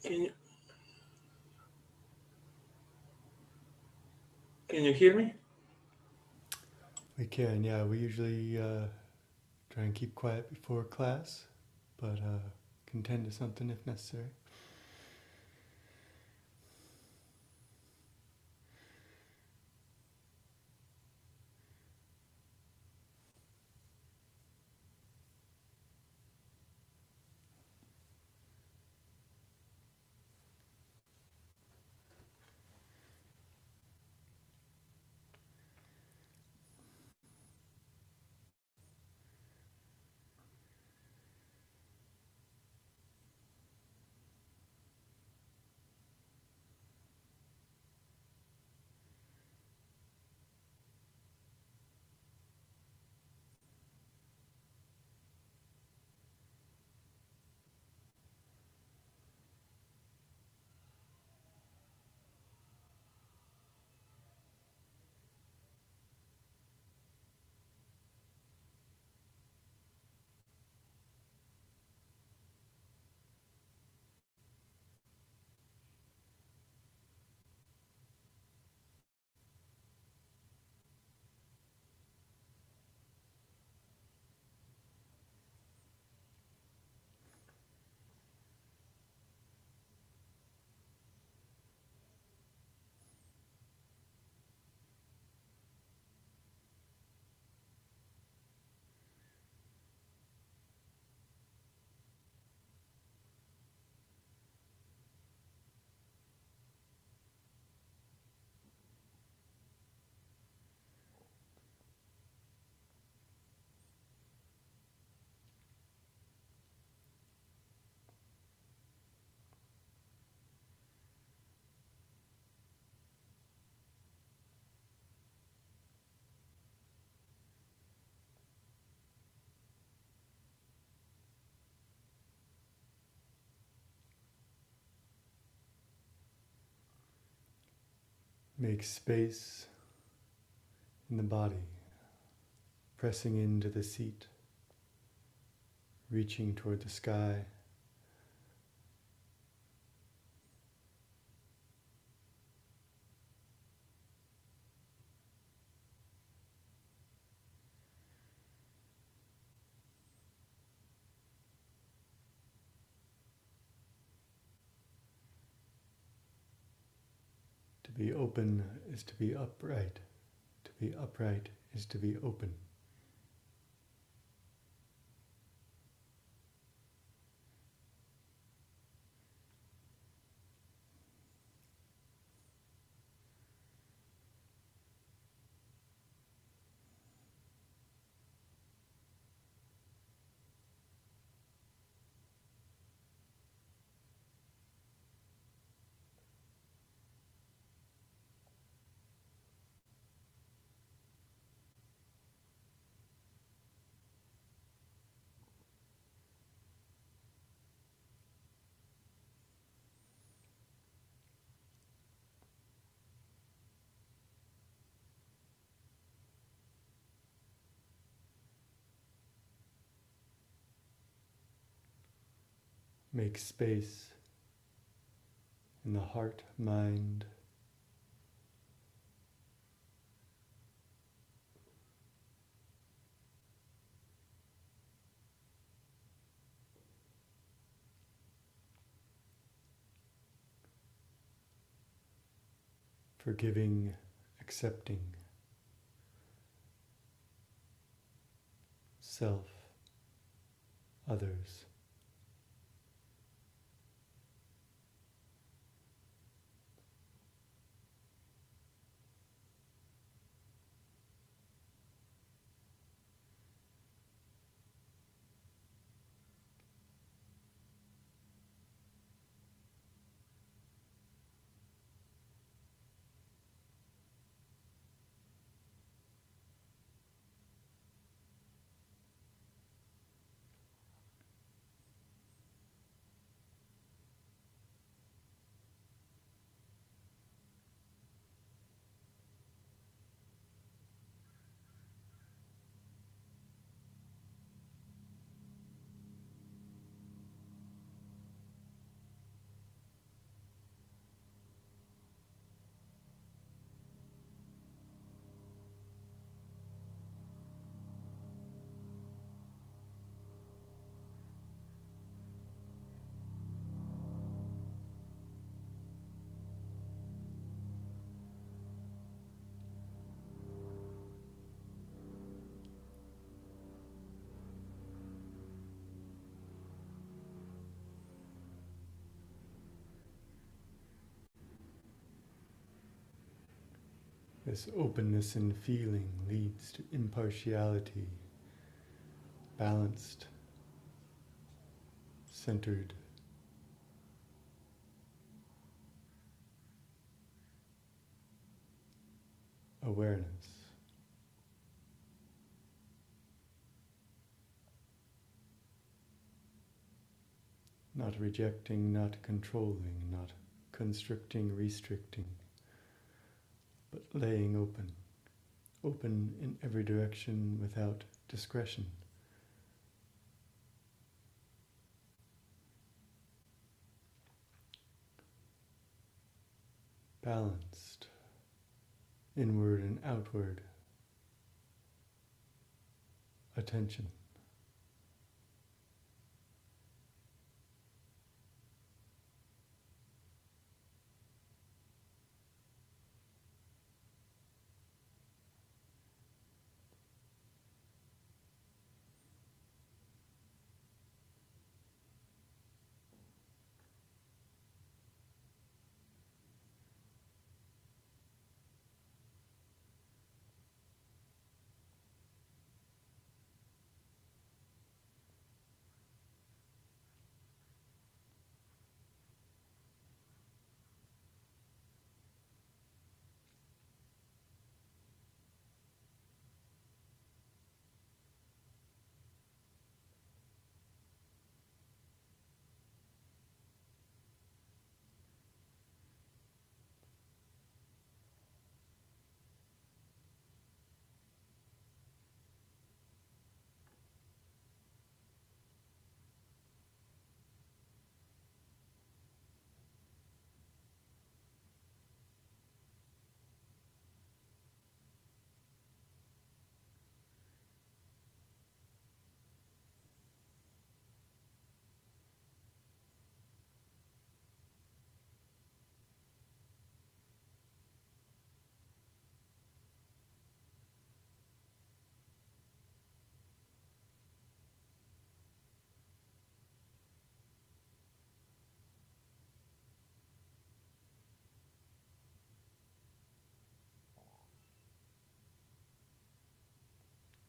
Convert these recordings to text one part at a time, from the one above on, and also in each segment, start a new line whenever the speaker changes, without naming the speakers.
Can you can you hear me?
We can, yeah. We usually try and keep quiet before class, but can tend to something if necessary. Make space in the body, pressing into the seat, reaching toward the sky. To be open is to be upright. To be upright is to be open. Make space in the heart, mind, forgiving, accepting self, others. This openness in feeling leads to impartiality, balanced, centered awareness. Not rejecting, not controlling, not constricting, restricting, but laying open. Open in every direction without discretion. Balanced, inward and outward attention.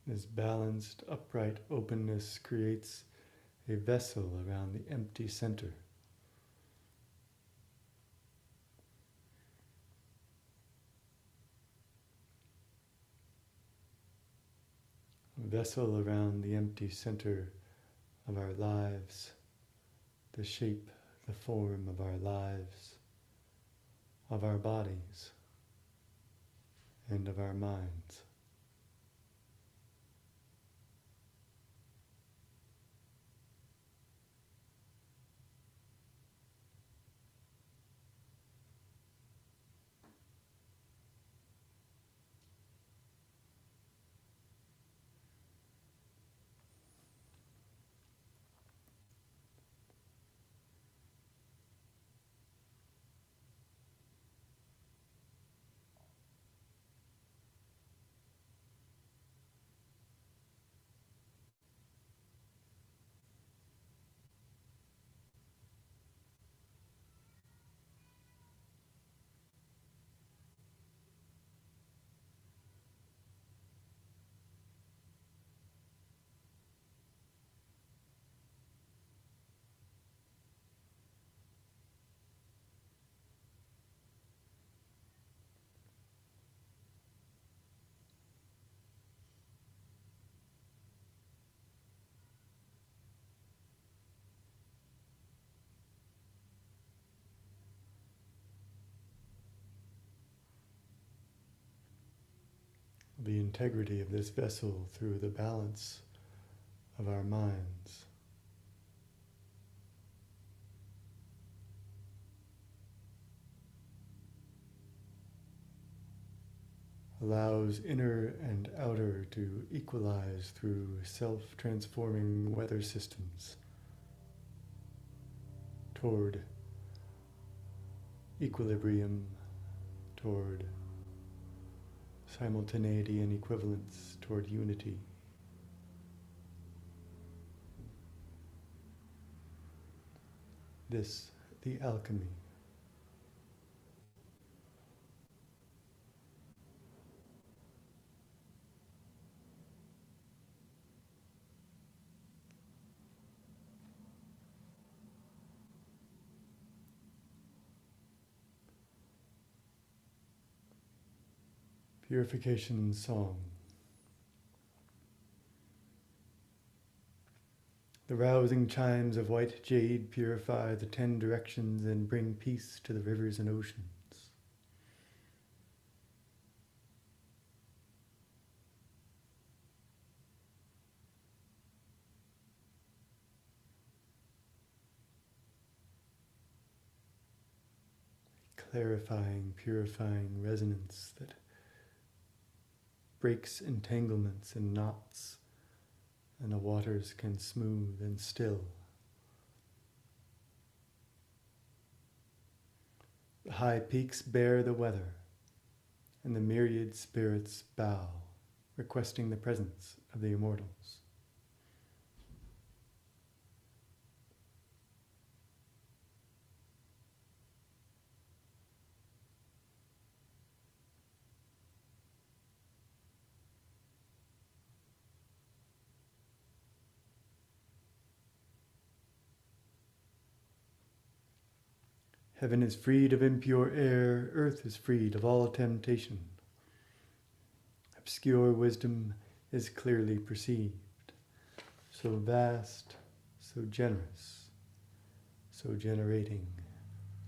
This balanced, upright openness creates a vessel around the empty center. A vessel around the empty center of our lives, the shape, the form of our lives, of our bodies, and of our minds. The integrity of this vessel through the balance of our minds. Allows inner and outer to equalize through self-transforming weather systems toward equilibrium, toward simultaneity and equivalence, toward unity. This, the alchemy. Purification Song. The rousing chimes of white jade purify the 10 directions and bring peace to the rivers and oceans. Clarifying, purifying resonance that breaks entanglements and knots, and the waters can smooth and still. The high peaks bear the weather, and the myriad spirits bow, requesting the presence of the immortals. Heaven is freed of impure air, earth is freed of all temptation. Obscure wisdom is clearly perceived, so vast, so generous, so generating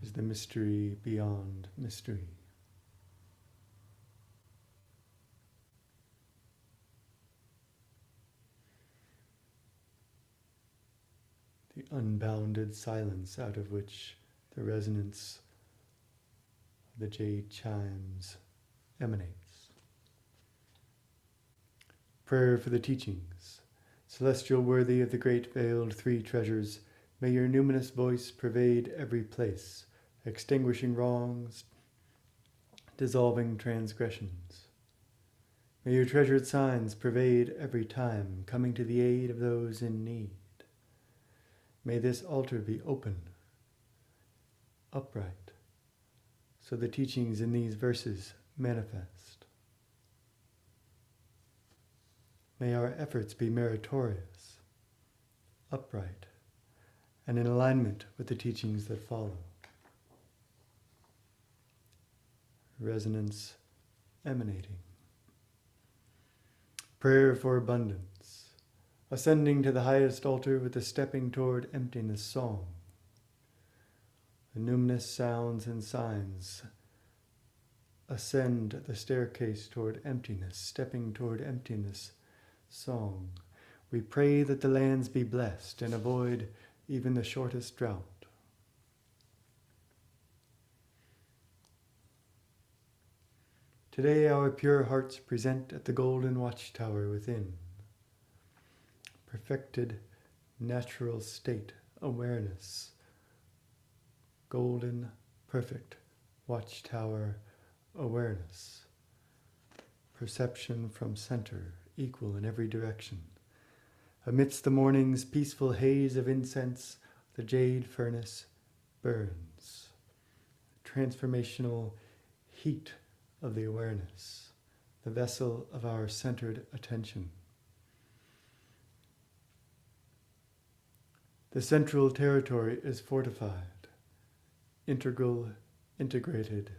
is the mystery beyond mystery. The unbounded silence out of which the resonance of the jade chimes emanates. Prayer for the teachings. Celestial worthy of the great veiled 3 treasures, may your numinous voice pervade every place, extinguishing wrongs, dissolving transgressions. May your treasured signs pervade every time, coming to the aid of those in need. May this altar be open, upright, so the teachings in these verses manifest. May our efforts be meritorious, upright, and in alignment with the teachings that follow. Resonance emanating. Prayer for abundance, ascending to the highest altar with the stepping toward emptiness song. The numinous sounds and signs ascend the staircase toward emptiness, stepping toward emptiness song. We pray that the lands be blessed and avoid even the shortest drought. Today our pure hearts present at the golden watchtower within. Perfected natural state awareness. Golden, perfect watchtower awareness. Perception from center, equal in every direction. Amidst the morning's peaceful haze of incense, the jade furnace burns. Transformational heat of the awareness, the vessel of our centered attention. The central territory is fortified, integral, integrated.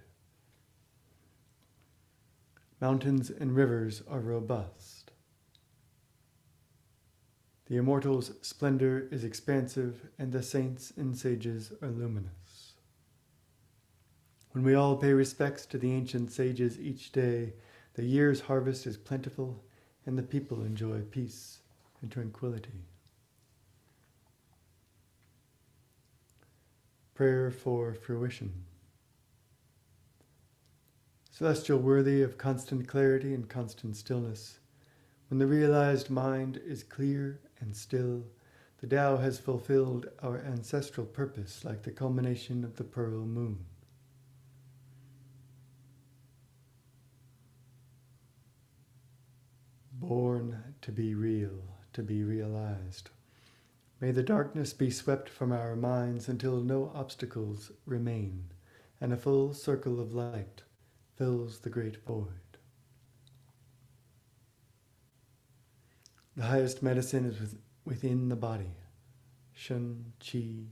Mountains and rivers are robust. The immortal's splendor is expansive, and the saints and sages are luminous. When we all pay respects to the ancient sages each day, the year's harvest is plentiful, and the people enjoy peace and tranquility. Prayer for fruition. Celestial worthy of constant clarity and constant stillness, when the realized mind is clear and still, the Tao has fulfilled our ancestral purpose like the culmination of the pearl moon. Born to be real, to be realized. May the darkness be swept from our minds until no obstacles remain, and a full circle of light fills the great void. The highest medicine is within the body. Shen, Qi,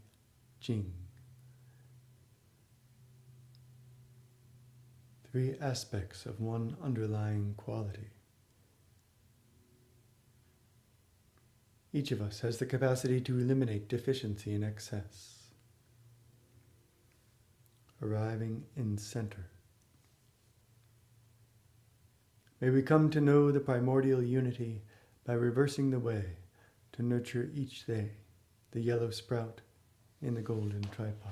Jing. three aspects of one underlying quality. Each of us has the capacity to eliminate deficiency and excess, arriving in center. May we come to know the primordial unity by reversing the way to nurture each day the yellow sprout in the golden tripod.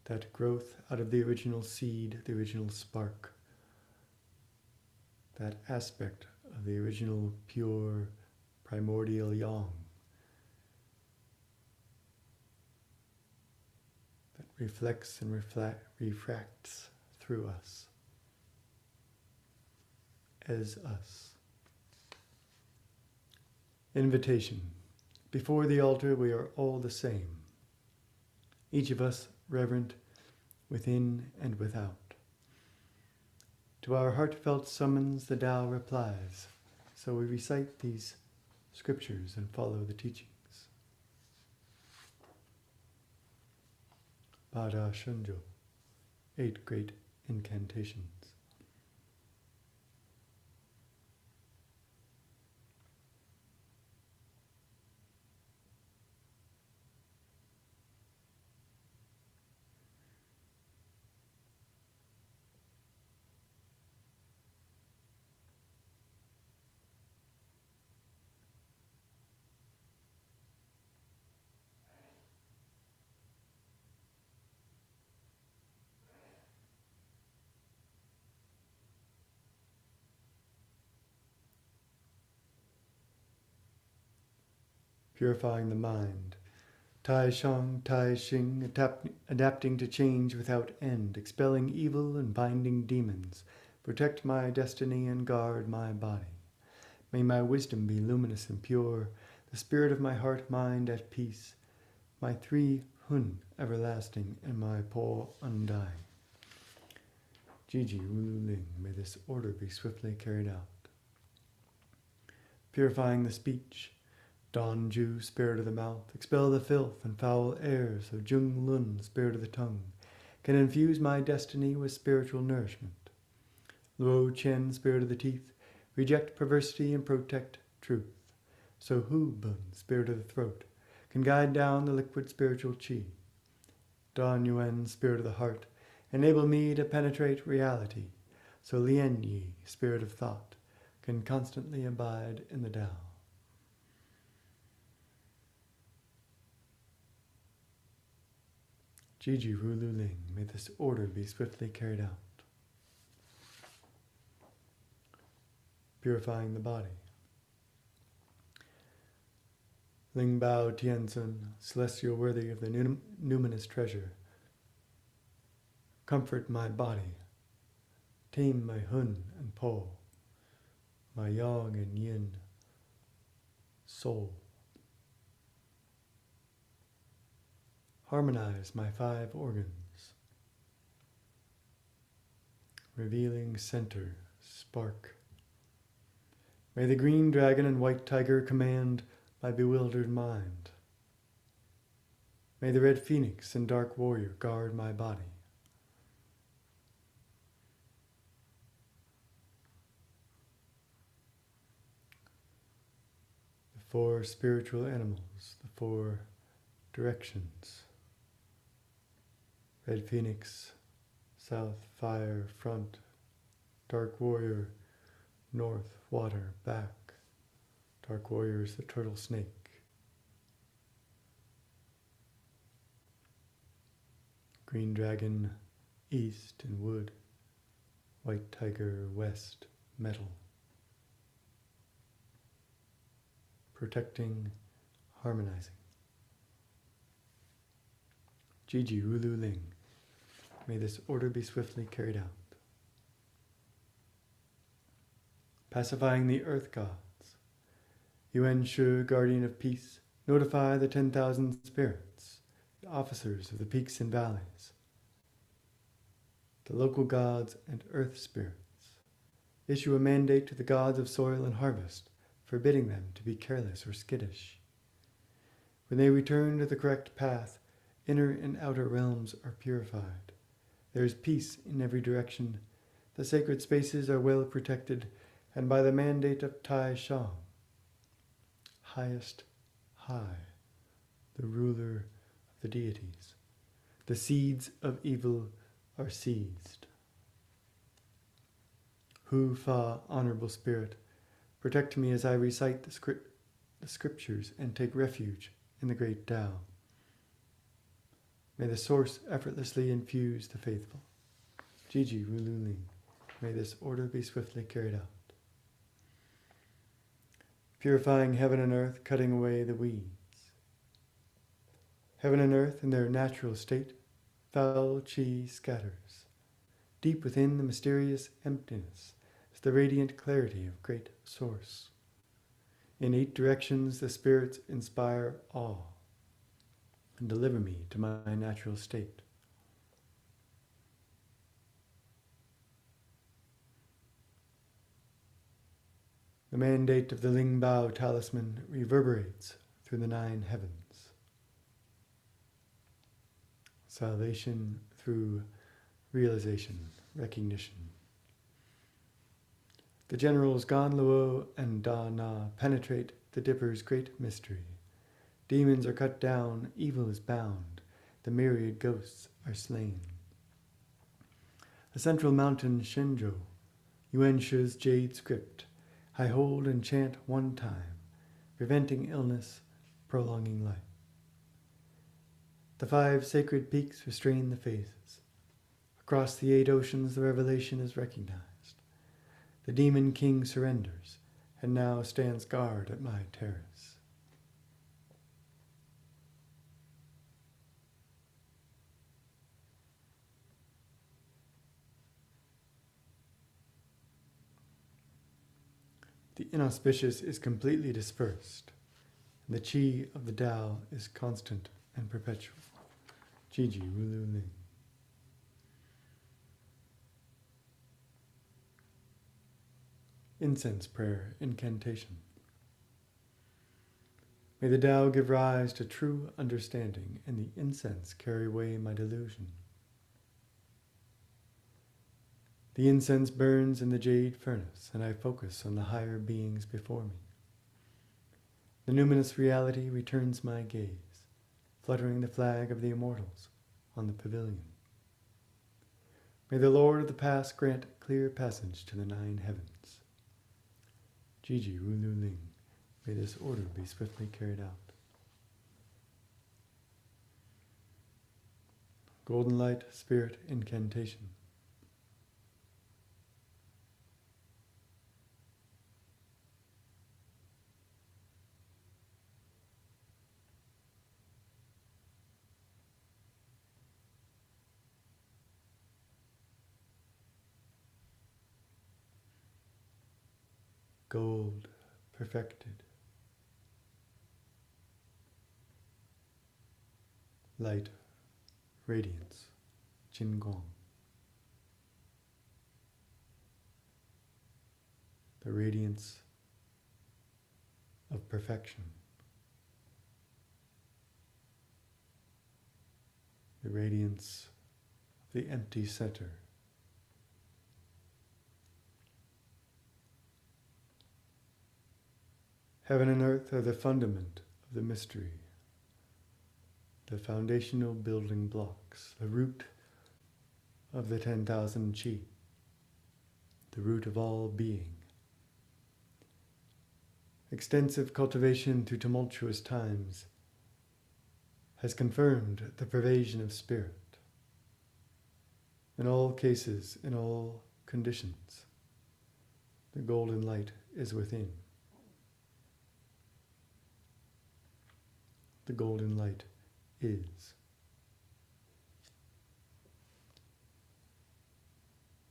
That growth out of the original seed, the original spark, that aspect of the original pure primordial yang that reflects and refracts through us, as us. Invitation. Before the altar we are all the same, each of us reverent within and without. To our heartfelt summons the Tao replies, so we recite these scriptures and follow the teachings. Pada Shunjo, 8 great incantations. Purifying the mind. Tai Shang, Tai Xing, adapting to change without end, expelling evil and binding demons. Protect my destiny and guard my body. May my wisdom be luminous and pure, the spirit of my heart mind at peace, my 3 Hun everlasting, and my Po undying. Jiji Wu Ling, may this order be swiftly carried out. Purifying the speech. Don Ju, spirit of the mouth, expel the filth and foul air, so Jung Lun, spirit of the tongue, can infuse my destiny with spiritual nourishment. Luo Chen, spirit of the teeth, reject perversity and protect truth. So Hu Bun, spirit of the throat, can guide down the liquid spiritual qi. Don Yuan, spirit of the heart, enable me to penetrate reality. So Lien Yi, spirit of thought, can constantly abide in the Tao. Jiji Ru Lu Ling, may this order be swiftly carried out. Purifying the body. Ling Bao Tianzun, celestial worthy of the numinous treasure. Comfort my body. Tame my Hun and Po, my Yang and Yin soul. Harmonize my 5 organs, revealing center, spark. May the green dragon and white tiger command my bewildered mind. May the red phoenix and dark warrior guard my body. The 4 spiritual animals, the 4 directions. Red phoenix, south, fire, front. Dark warrior, north, water, back. Dark warrior is the turtle snake. Green dragon, east and wood. White tiger, west, metal. Protecting, harmonizing. Jiji Rulu Ling, may this order be swiftly carried out. Pacifying the earth gods. Yuan Shu, guardian of peace, notify the 10,000 spirits, the officers of the peaks and valleys, the local gods and earth spirits. Issue a mandate to the gods of soil and harvest, forbidding them to be careless or skittish. When they return to the correct path, inner and outer realms are purified. There is peace in every direction. The sacred spaces are well protected, and by the mandate of Tai Shang, highest high, the ruler of the deities, the seeds of evil are seized. Hu Fa, Honorable Spirit, protect me as I recite the scriptures and take refuge in the great Tao. May the source effortlessly infuse the faithful. Jiji Rulu Ling. May this order be swiftly carried out. Purifying heaven and earth, cutting away the weeds. Heaven and earth in their natural state, foul chi scatters. Deep within the mysterious emptiness is the radiant clarity of great source. In 8 directions the spirits inspire awe and deliver me to my natural state. The mandate of the Ling Bao talisman reverberates through the 9 heavens. Salvation through realization, recognition. The generals Gan Luo and Da Na penetrate the Dipper's great mystery. Demons are cut down, evil is bound, the myriad ghosts are slain. The central mountain Shenzhou, Yuan Shi's jade script, I hold and chant one time, preventing illness, prolonging life. The 5 sacred peaks restrain the phases. Across the 8 oceans the revelation is recognized. The demon king surrenders, and now stands guard at my terrace. The inauspicious is completely dispersed, and the chi of the Tao is constant and perpetual. Jiji Rulu Ling. Incense prayer, incantation. May the Tao give rise to true understanding, and the incense carry away my delusion. The incense burns in the jade furnace, and I focus on the higher beings before me. The numinous reality returns my gaze, fluttering the flag of the immortals on the pavilion. May the Lord of the past grant clear passage to the 9 heavens. Jiji Rulu Ling. May this order be swiftly carried out. Golden Light Spirit Incantation. Gold perfected. Light radiance, Jin Gong. The radiance of perfection. The radiance of the empty center. Heaven and earth are the fundament of the mystery, the foundational building blocks, the root of the 10,000 chi, the root of all being. Extensive cultivation through tumultuous times has confirmed the pervasion of spirit. In all cases, in all conditions, the golden light is within. The golden light is.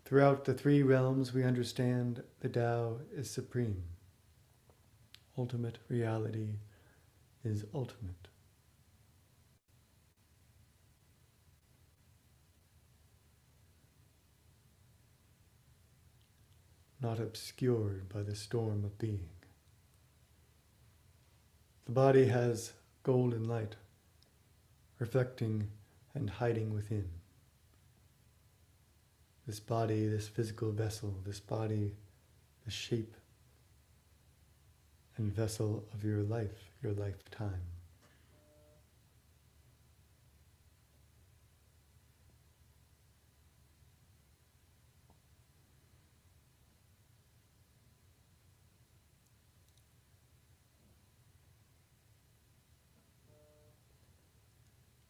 Throughout the 3 realms we understand the Tao is supreme. Ultimate reality is ultimate. Not obscured by the storm of being. The body has golden light, reflecting and hiding within. This body, this physical vessel, this body, the shape and vessel of your life, your lifetime.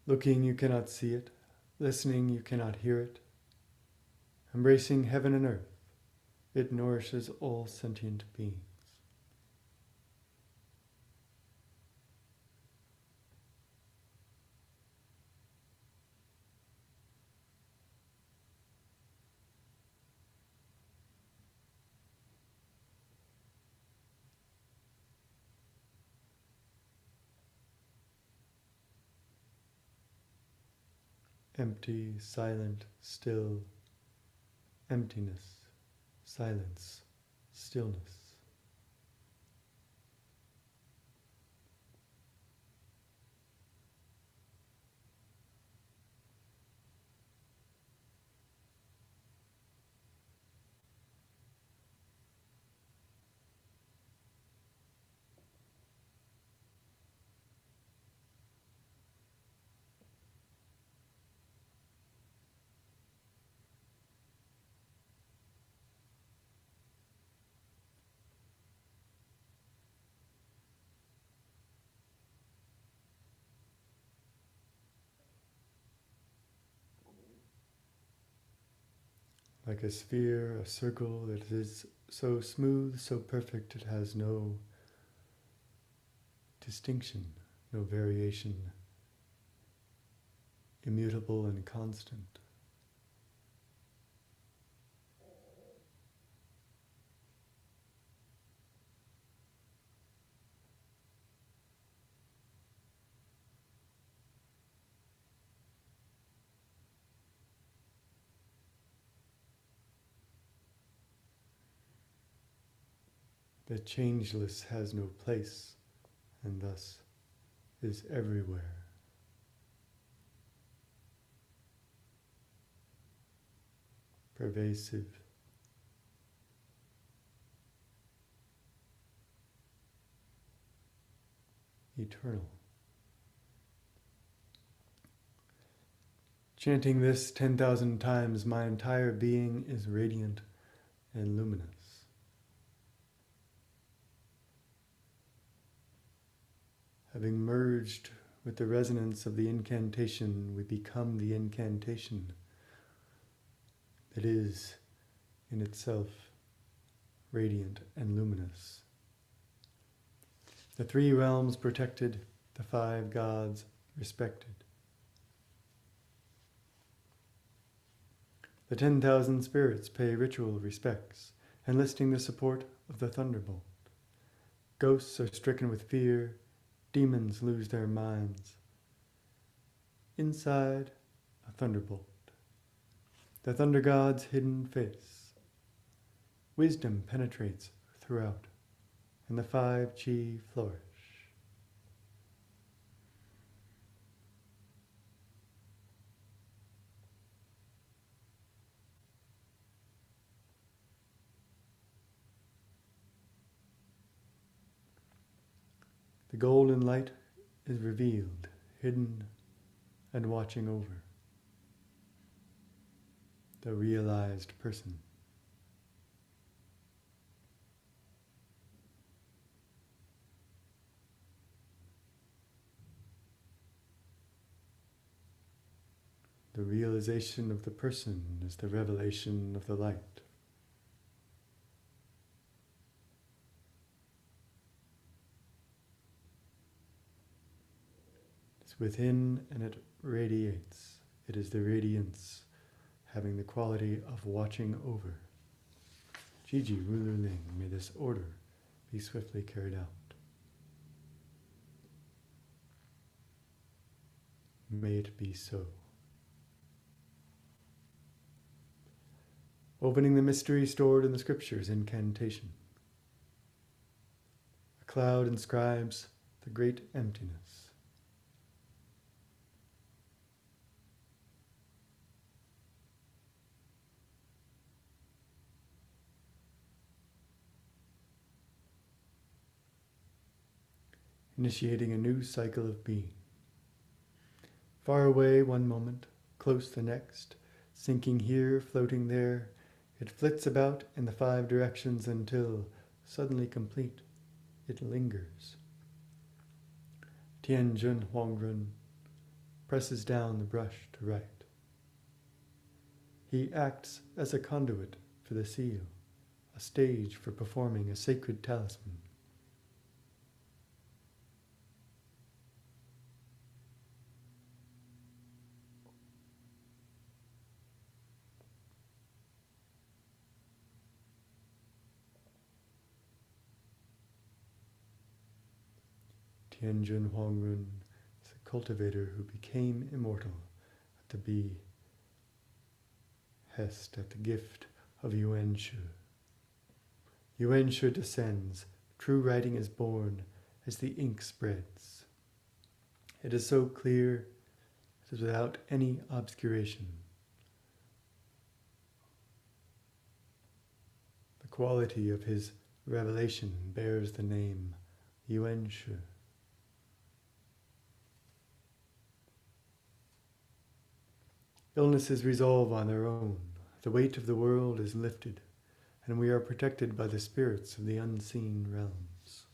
Looking, you cannot see it. Listening, you cannot hear it. Embracing heaven and earth, it nourishes all sentient beings. Empty, silent, still, emptiness, silence, stillness. Like a sphere, a circle that is so smooth, so perfect, it has no distinction, no variation, immutable and constant. The changeless has no place, and thus is everywhere. Pervasive, eternal. Chanting this 10,000 times, my entire being is radiant and luminous. Having merged with the resonance of the incantation, we become the incantation that is in itself radiant and luminous. The 3 realms protected, the 5 gods respected. The 10,000 spirits pay ritual respects, enlisting the support of the thunderbolt. Ghosts are stricken with fear, demons lose their minds. Inside, a thunderbolt. The thunder god's hidden face. Wisdom penetrates throughout, and the 5 chi flourish. The golden light is revealed, hidden, and watching over. The realized person. The realization of the person is the revelation of the light. It's within and it radiates. It is the radiance having the quality of watching over. Jiji Rulu Ling, may this order be swiftly carried out. May it be so. Opening the mystery stored in the scriptures, incantation. A cloud inscribes the great emptiness. initiating a new cycle of being. Far away one moment, close the next, sinking here, floating there, it flits about in the 5 directions until, suddenly complete, it lingers. Tianjun Huangrun presses down the brush to write. He acts as a conduit for the seal, a stage for performing a sacred talisman. Tianjun Huangrun is a cultivator who became immortal at the behest, at the gift of Yuan Shu. Yuan Shu descends, true writing is born as the ink spreads. It is so clear, it is without any obscuration. The quality of his revelation bears the name Yuan Shu. Illnesses resolve on their own. The weight of the world is lifted, and we are protected by the spirits of the unseen realms.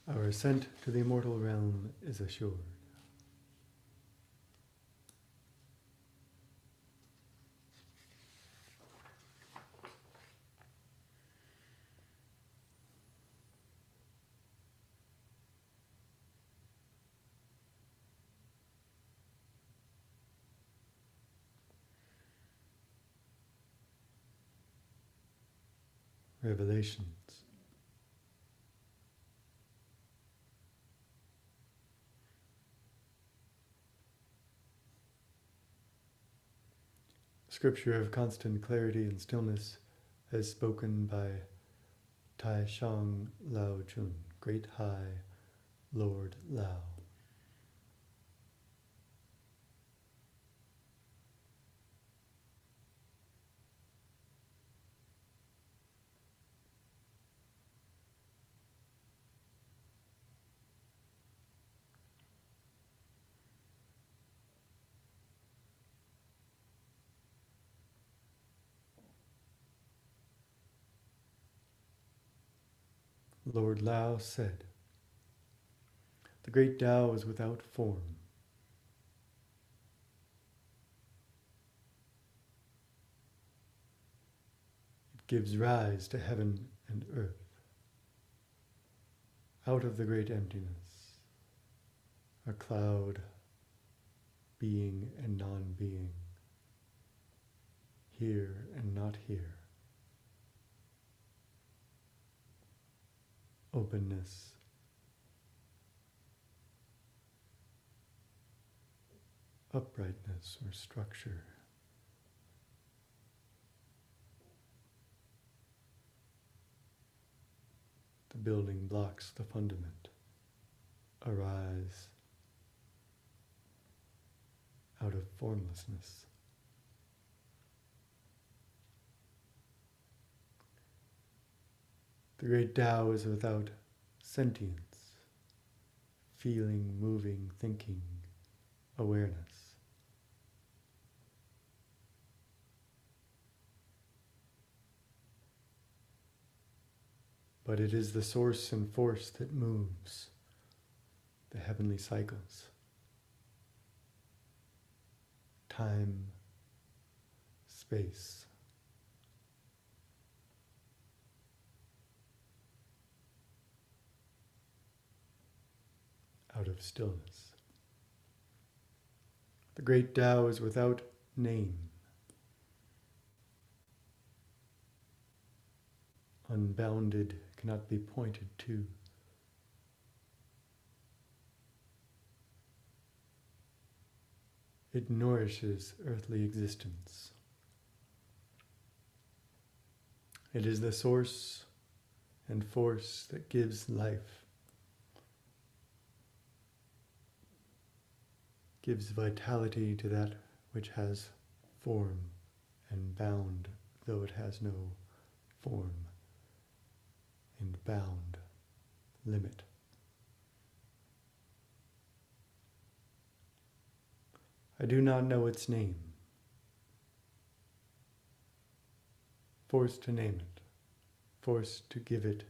Our ascent to the immortal realm is assured. Revelations. Scripture of constant clarity and stillness as spoken by Tai Shang Lao Jun, Great High Lord Lao. Lord Lao said, "The great Tao is without form. It gives rise to heaven and earth. Out of the great emptiness, a cloud, being and non-being, here and not here. Openness, uprightness or structure, the building blocks, the fundament, arise out of formlessness. The great Tao is without sentience, feeling, moving, thinking, awareness. But it is the source and force that moves the heavenly cycles. Time, space. Out of stillness. The great Tao is without name. Unbounded, cannot be pointed to. It nourishes earthly existence. It is the source and force that gives life, gives vitality to that which has form, and bound though it has no form, and bound, limit. I do not know its name, forced to name it, forced to give it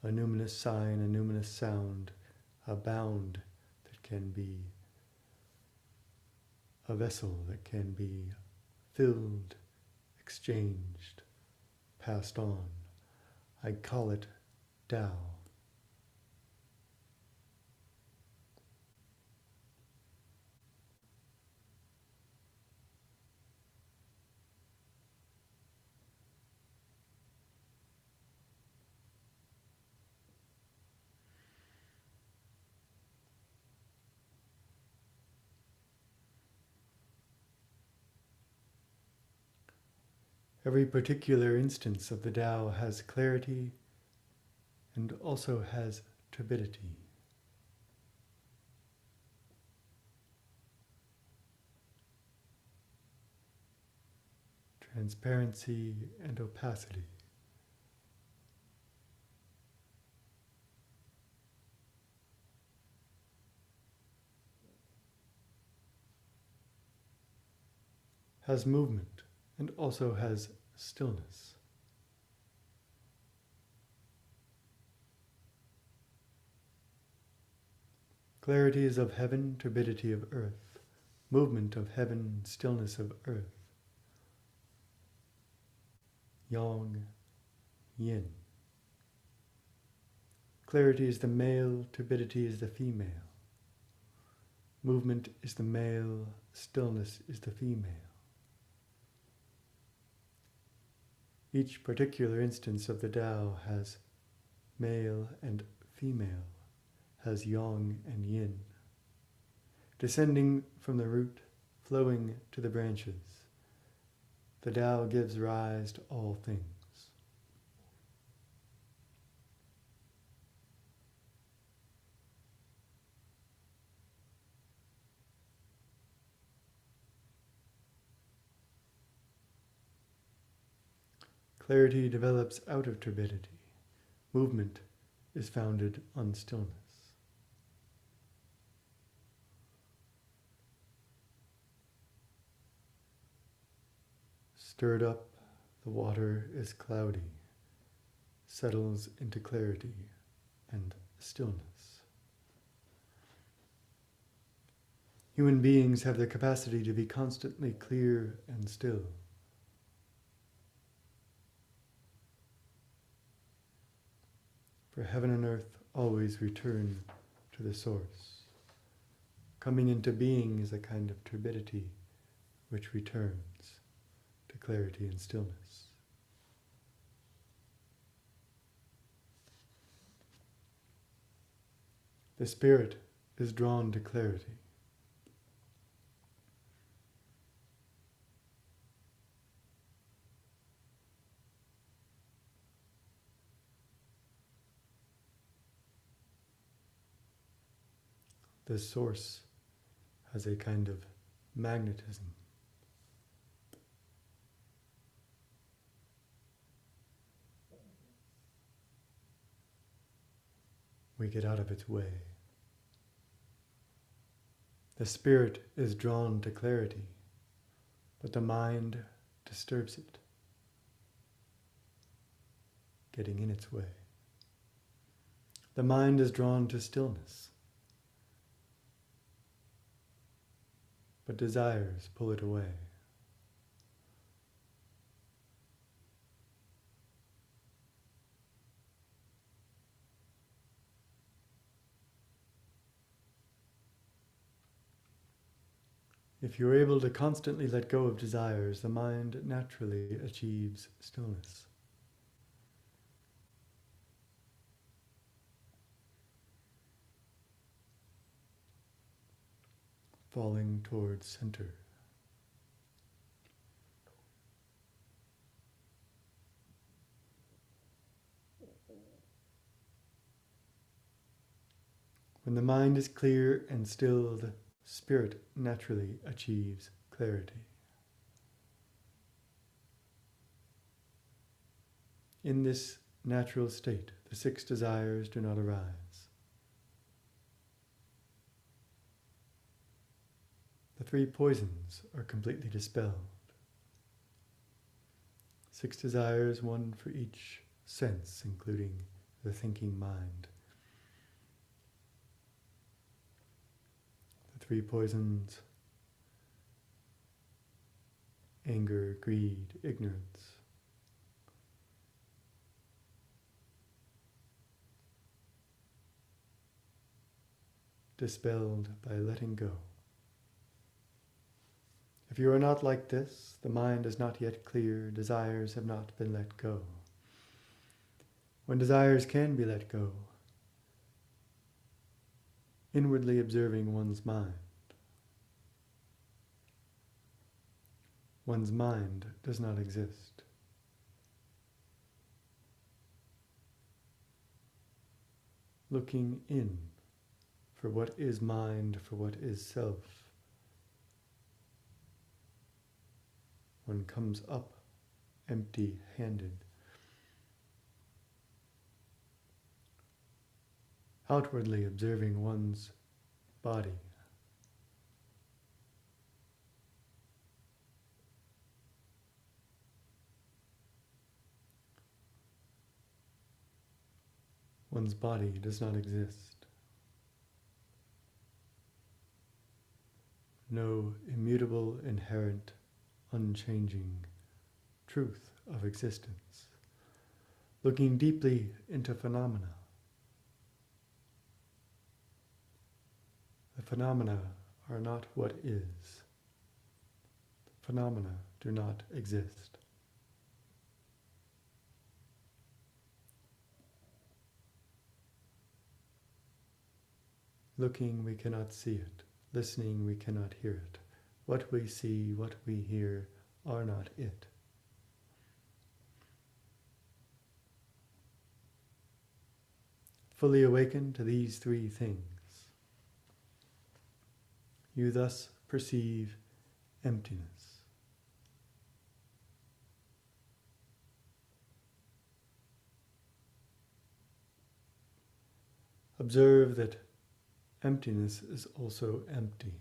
a numinous sign, a numinous sound, a bound that can be a vessel that can be filled, exchanged, passed on. I call it Tao. Every particular instance of the Tao has clarity and also has turbidity. Transparency and opacity. Has movement and also has stillness. Clarity is of heaven, turbidity of earth, movement of heaven, stillness of earth. Yang, yin. Clarity is the male, turbidity is the female. Movement is the male, stillness is the female. Each particular instance of the Tao has male and female, has yang and yin, descending from the root, flowing to the branches. The Tao gives rise to all things. Clarity develops out of turbidity. Movement is founded on stillness. Stirred up, the water is cloudy, settles into clarity and stillness. Human beings have the capacity to be constantly clear and still. For heaven and earth always return to the source. Coming into being is a kind of turbidity which returns to clarity and stillness. The spirit is drawn to clarity. The source has a kind of magnetism. We get out of its way. The spirit is drawn to clarity, but the mind disturbs it, getting in its way. The mind is drawn to stillness, but desires pull it away. If you're able to constantly let go of desires, the mind naturally achieves stillness. Falling towards center. When the mind is clear and still, the spirit naturally achieves clarity. In this natural state, the 6 desires do not arise. The 3 poisons are completely dispelled. 6 desires, 1 for each sense, including the thinking mind. The 3 poisons: anger, greed, ignorance. Dispelled by letting go. If you are not like this, the mind is not yet clear, desires have not been let go. When desires can be let go, inwardly observing one's mind does not exist. Looking in for what is mind, for what is self, one comes up empty-handed. Outwardly observing one's body, one's body does not exist. No immutable, inherent, unchanging truth of existence. Looking deeply into phenomena. The phenomena are not what is. Phenomena do not exist. Looking, we cannot see it. Listening, we cannot hear it. What we see, what we hear, are not it. Fully awakened to these 3 things, you thus perceive emptiness. Observe that emptiness is also empty.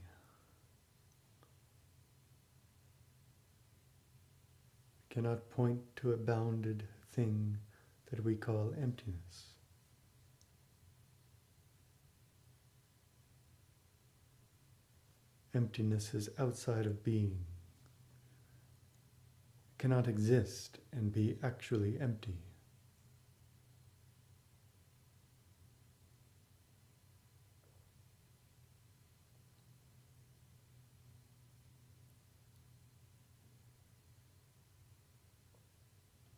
Cannot point to a bounded thing that we call emptiness. Emptiness is outside of being. It cannot exist and be actually empty.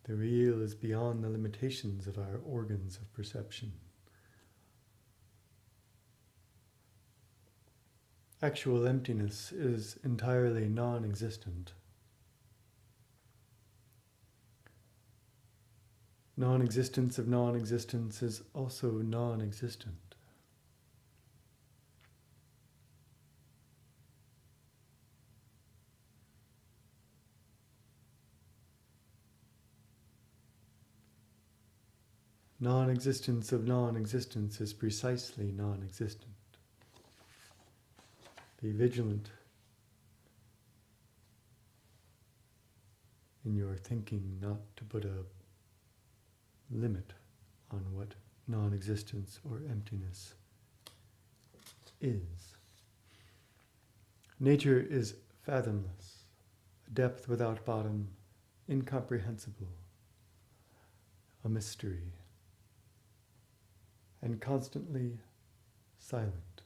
The real is beyond the limitations of our organs of perception. Actual emptiness is entirely non-existent. Non-existence of non-existence is also non-existent. Non-existence of non-existence is precisely non-existent. Be vigilant in your thinking not to put a limit on what non-existence or emptiness is. Nature is fathomless, a depth without bottom, incomprehensible, a mystery, and constantly silent.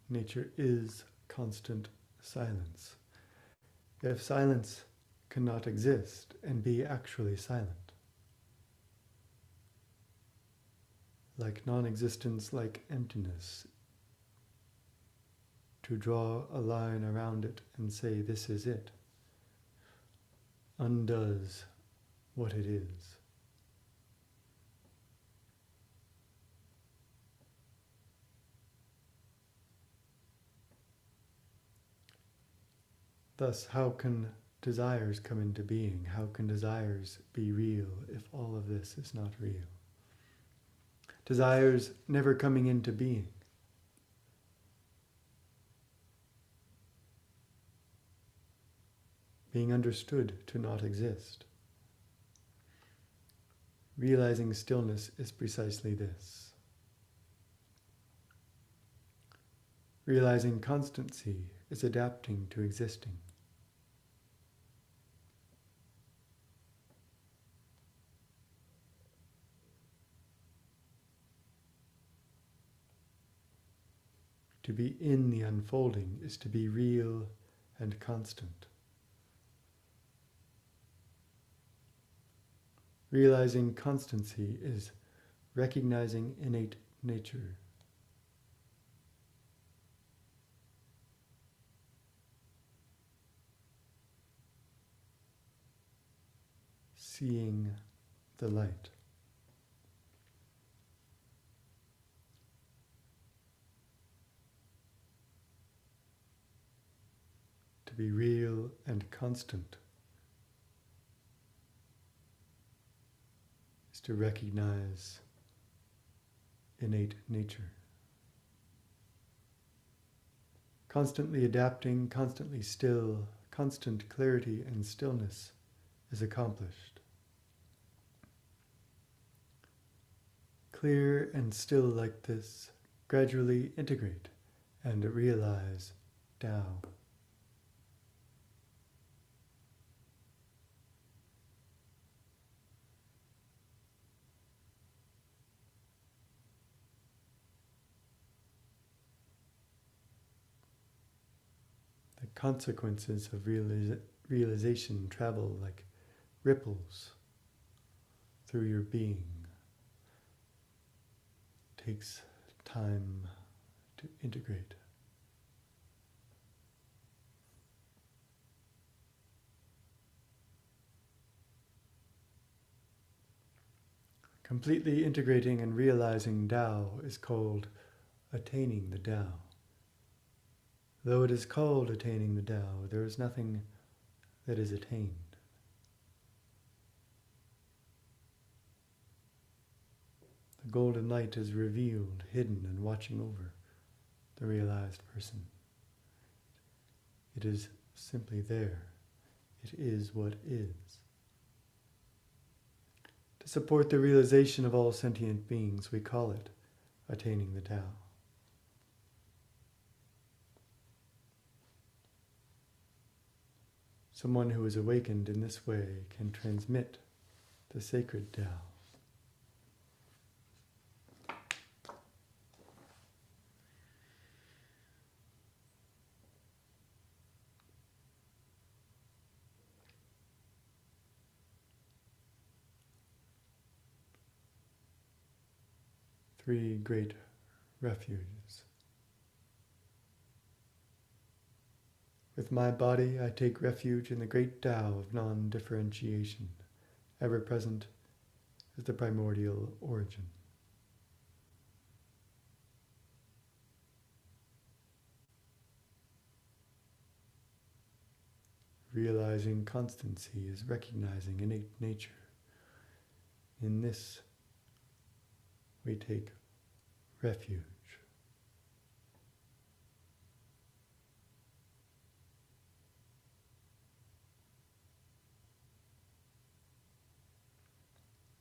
Nature is constant silence. If silence cannot exist and be actually silent, like non-existence, like emptiness, to draw a line around it and say this is it, undoes what it is. Thus, how can desires come into being? How can desires be real if all of this is not real? Desires never coming into being. Being understood to not exist. Realizing stillness is precisely this. Realizing constancy is adapting to existing. To be in the unfolding is to be real and constant. Realizing constancy is recognizing innate nature. Seeing the light. To be real and constant is to recognize innate nature. Constantly adapting, constantly still, constant clarity and stillness is accomplished. Clear and still like this, gradually integrate and realize Tao. The consequences of realization travel like ripples through your being. Takes time to integrate. Completely integrating and realizing Tao is called attaining the Tao. Though it is called attaining the Tao, there is nothing that is attained. The golden light is revealed, hidden, and watching over the realized person. It is simply there. It is what is. To support the realization of all sentient beings, we call it attaining the Tao. Someone who is awakened in this way can transmit the sacred Tao. Three great refuges. With my body, I take refuge in the great Tao of non-differentiation, ever present as the primordial origin. Realizing constancy is recognizing innate nature. In this, we take refuge.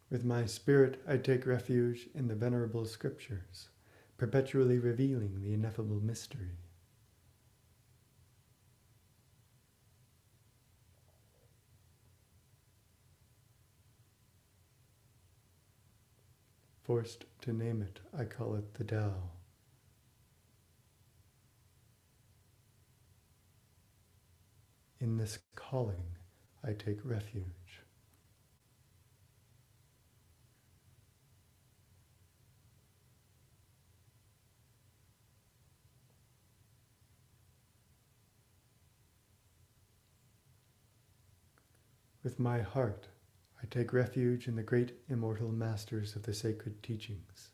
With my spirit, I take refuge in the venerable scriptures, perpetually revealing the ineffable mystery. Forced to name it, I call it the Tao. In this calling, I take refuge. With my heart, I take refuge in the great immortal masters of the sacred teachings,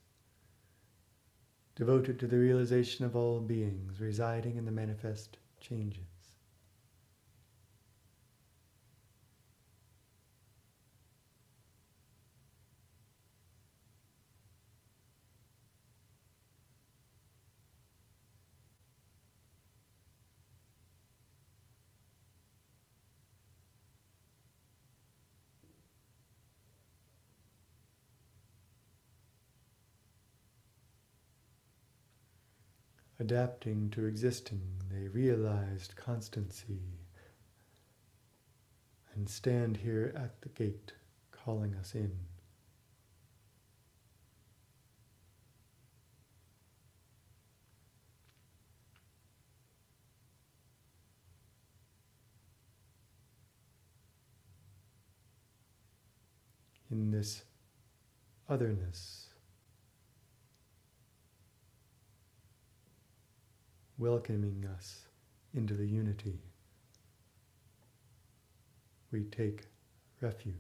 devoted to the realization of all beings, residing in the manifest changes. adapting to existing, they realized constancy and stand here at the gate, calling us in. In this otherness, welcoming us into the unity, we take refuge.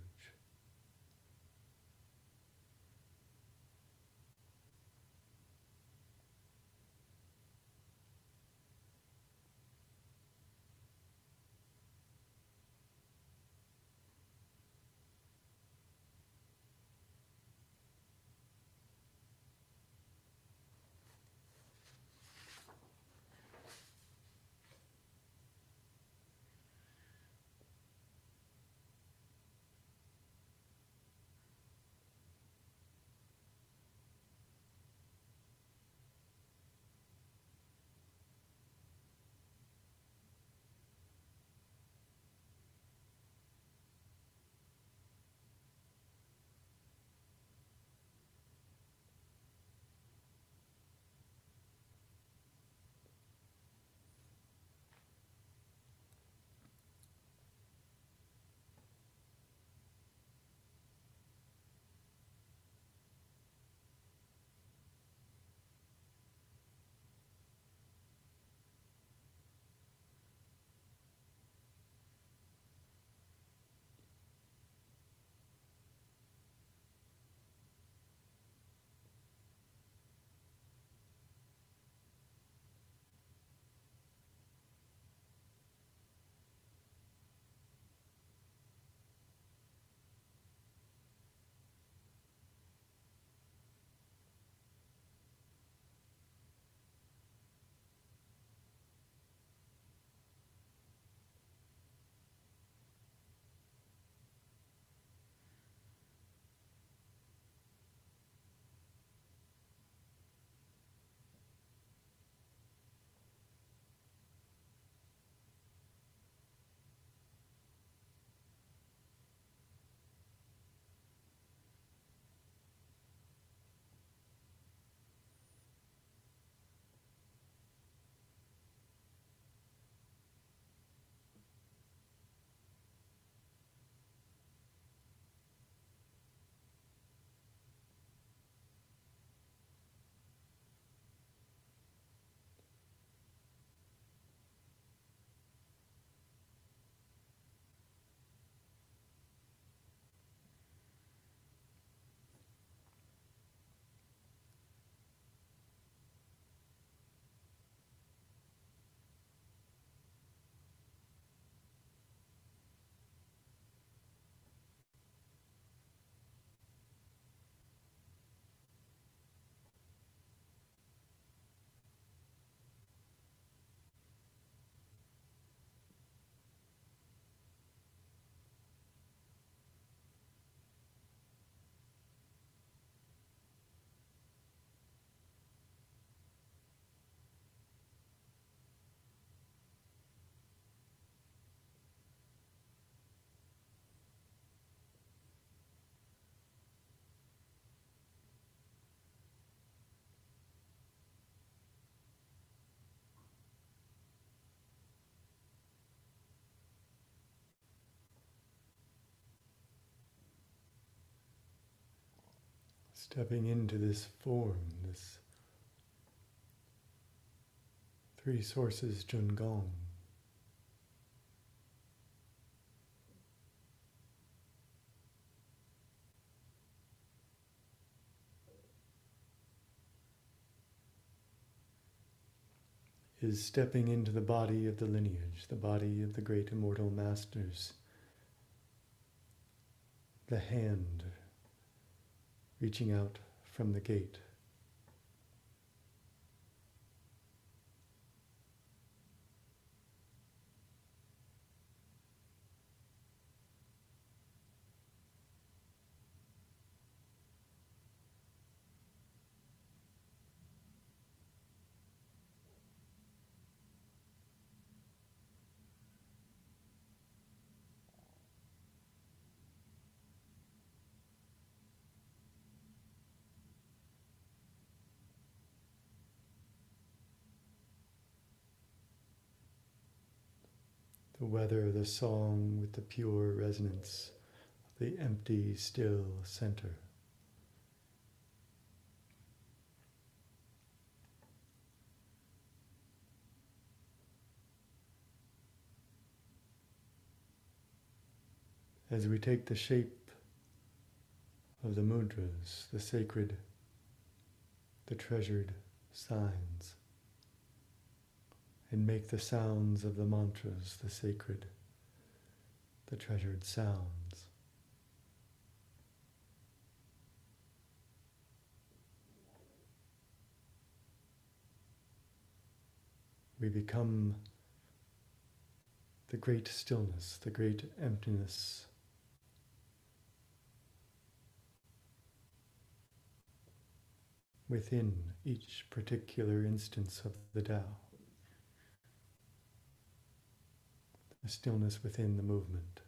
Stepping into this form, this three sources Zhengong, is stepping into the body of the lineage, the body of the great immortal masters, the hand reaching out from the gate. to weather the song with the pure resonance of the empty, still center. As we take the shape of the mudras, the sacred, the treasured signs, and make the sounds of the mantras, the sacred, the treasured sounds. We become the great stillness, the great emptiness, within each particular instance of the Tao. The stillness within the movement.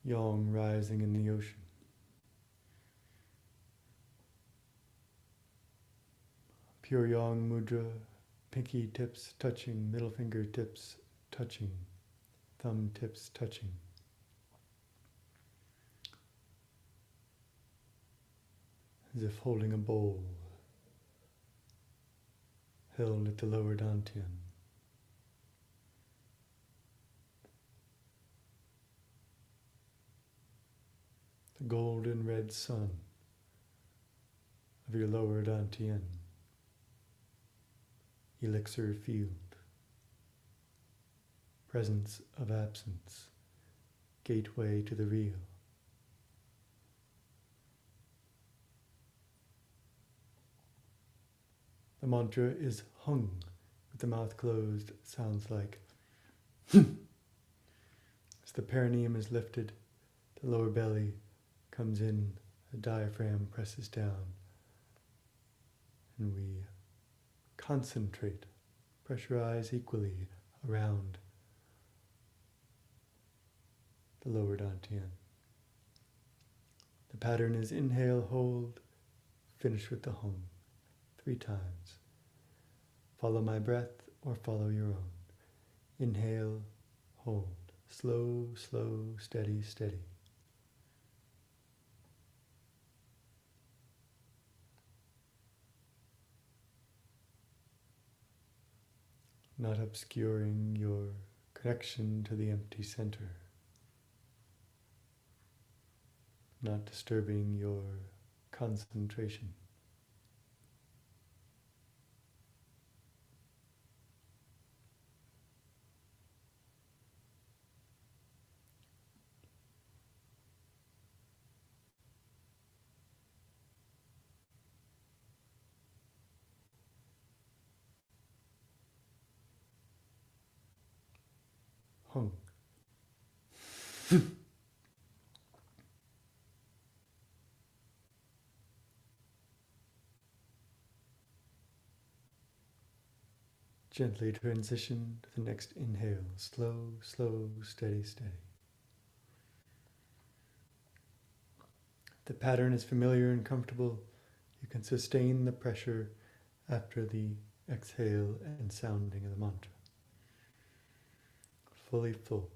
Yang rising in the ocean. Pure Yang mudra, pinky tips touching, middle finger tips touching, thumb tips touching. As if holding a bowl held at the lower dantian. The golden red sun of your lower dantian, elixir field, presence of absence, gateway to the real. The mantra is hung, with the mouth closed. It sounds like as the perineum is lifted, the lower belly comes in, the diaphragm presses down, and we concentrate, pressurize equally around the lower dantian. The pattern is inhale, hold, finish with the hung. 3 times. Follow my breath or follow your own. Inhale, hold. Slow, slow, steady, steady. Not obscuring your connection to the empty center. Not disturbing your concentration. Hung. Gently transition to the next inhale. Slow, slow, steady, steady. If the pattern is familiar and comfortable, you can sustain the pressure after the exhale and sounding of the mantra. Fully full.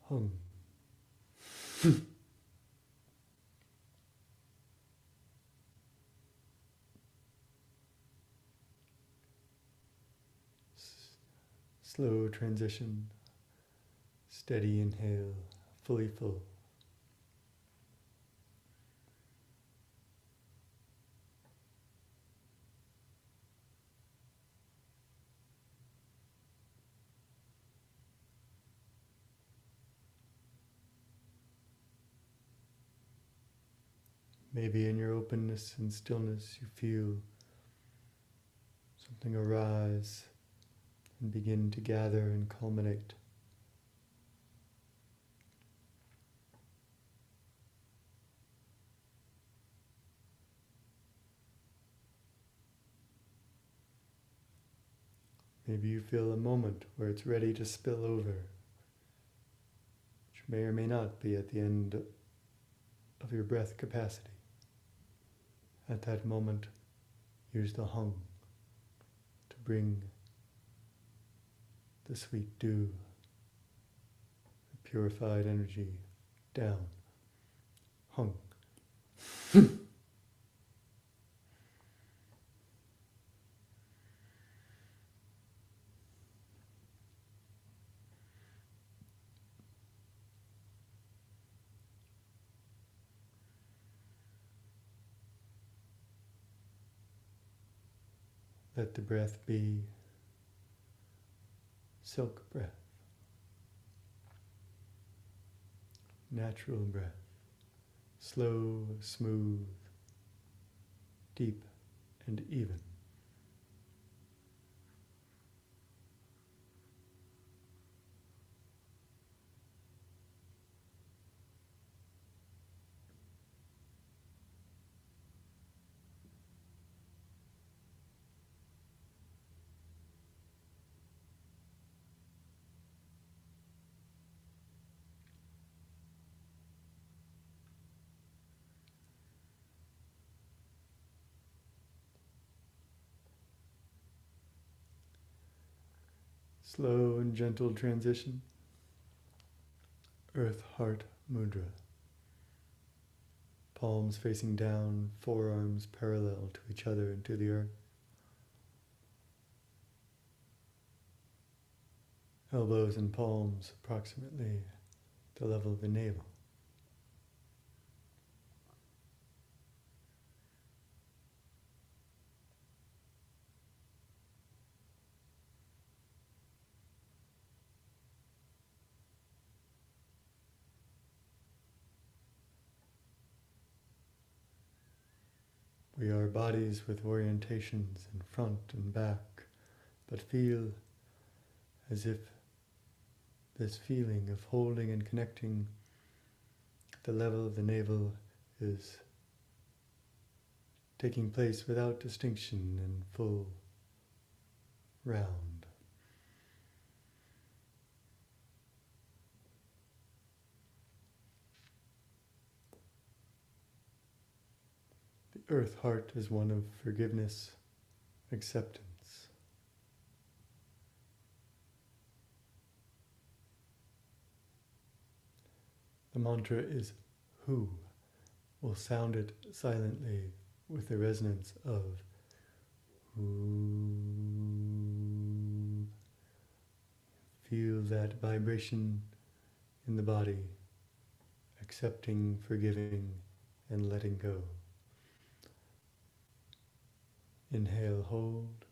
Hung. Slow transition, steady inhale, fully full. Maybe in your openness and stillness you feel something arise and begin to gather and culminate. Maybe you feel a moment where it's ready to spill over, which may or may not be at the end of your breath capacity. At that moment, use the hung to bring the sweet dew, the purified energy down. Hung. Let the breath be silk breath, natural breath, slow, smooth, deep, and even. Slow and gentle transition. Earth Heart Mudra. Palms facing down, forearms parallel to each other and to the earth. Elbows and palms approximately the level of the navel. We are bodies with orientations in front and back, but feel as if this feeling of holding and connecting at the level of the navel is taking place without distinction and full round. The earth heart is one of forgiveness, acceptance. The mantra is who. We'll sound it silently with the resonance of who. Feel that vibration in the body, accepting, forgiving, and letting go. Inhale, hold.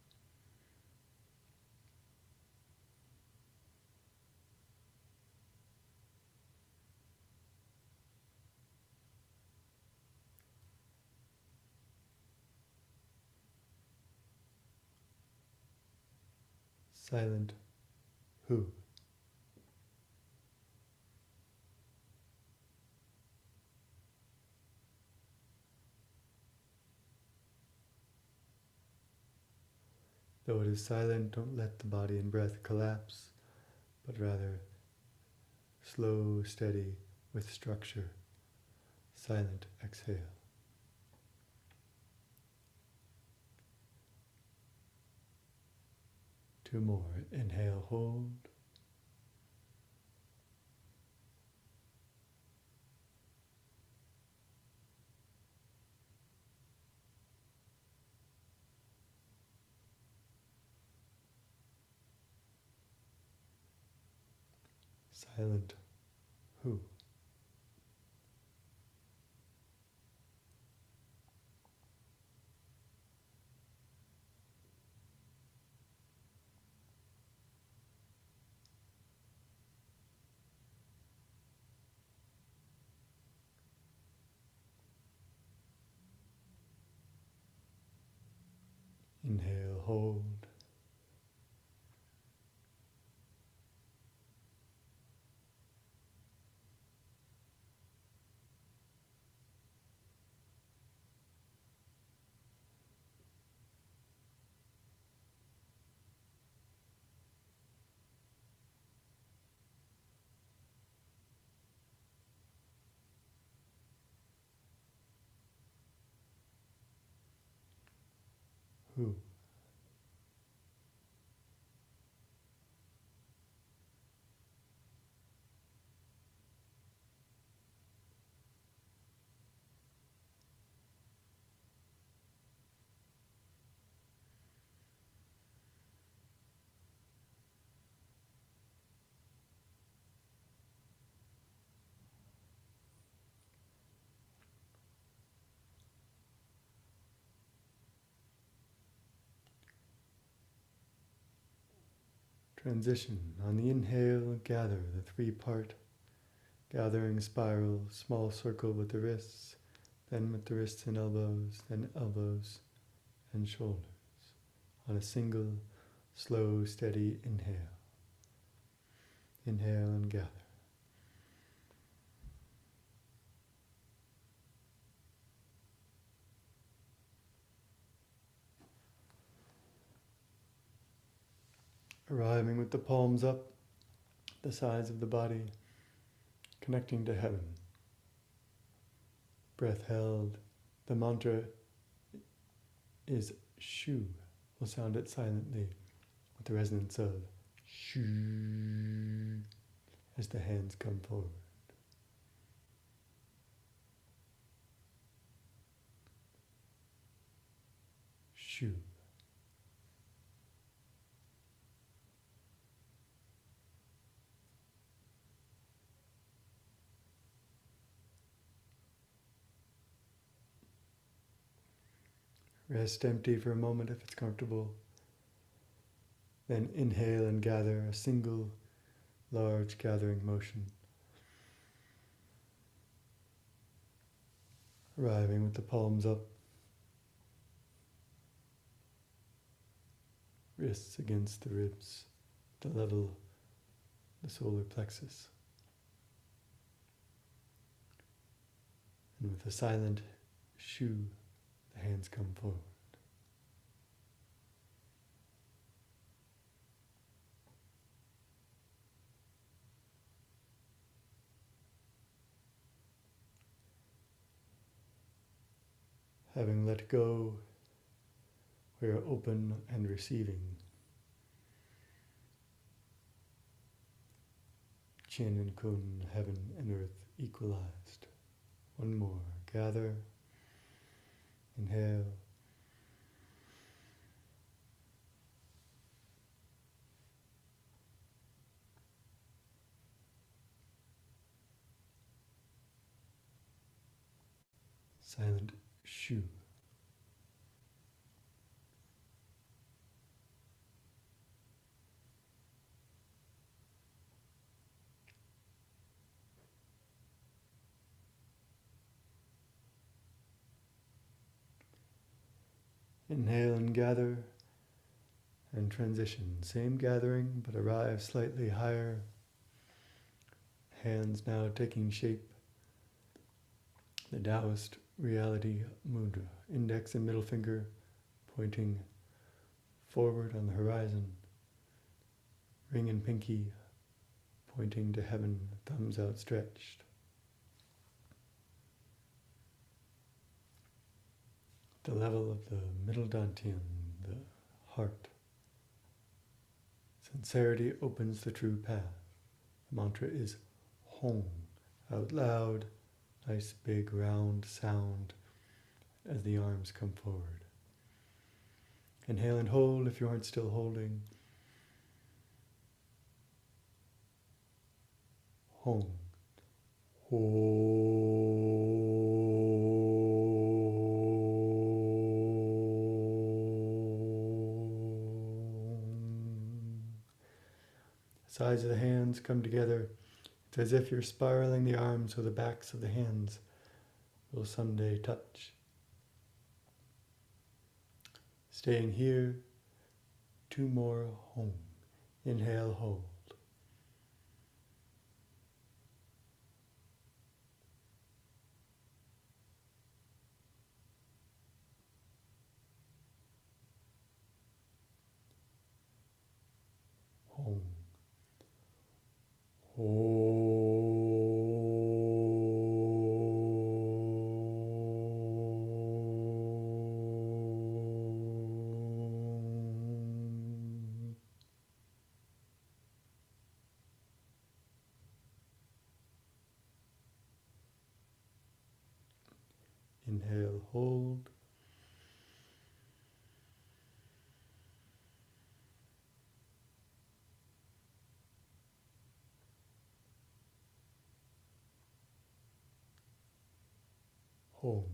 Silent who. Though it is silent, don't let the body and breath collapse, but rather slow, steady, with structure. Silent exhale. Two more. Inhale, hold. Silent who. Inhale, hold. Who? Transition. On the inhale, gather the three-part gathering spiral, small circle with the wrists, then with the wrists and elbows, then elbows and shoulders. On a single, slow, steady inhale. Inhale and gather. Arriving with the palms up, the sides of the body, connecting to heaven. Breath held. The mantra is Shu. We'll sound it silently with the resonance of Shu as the hands come forward. Shu. Rest empty for a moment if it's comfortable. Then inhale and gather, a single large gathering motion. Arriving with the palms up, wrists against the ribs, to level the solar plexus. And with a silent Shu, the hands come forward. Having let go, we are open and receiving. Chin and kun, heaven and earth equalized. One more. Gather. Inhale. Silent Shu. Inhale and gather and transition. Same gathering, but arrive slightly higher. Hands now taking shape. The Daoist reality mudra. Index and middle finger pointing forward on the horizon. Ring and pinky pointing to heaven, thumbs outstretched. The level of the middle dantian, the heart. Sincerity opens the true path. The mantra is Hong, out loud, nice big round sound as the arms come forward. Inhale and hold if you aren't still holding. Hong. Sides of the hands come together. It's as if you're spiraling the arms so the backs of the hands will someday touch. Staying here, 2 more, home. Inhale, hold. Home. Inhale, hold. Home.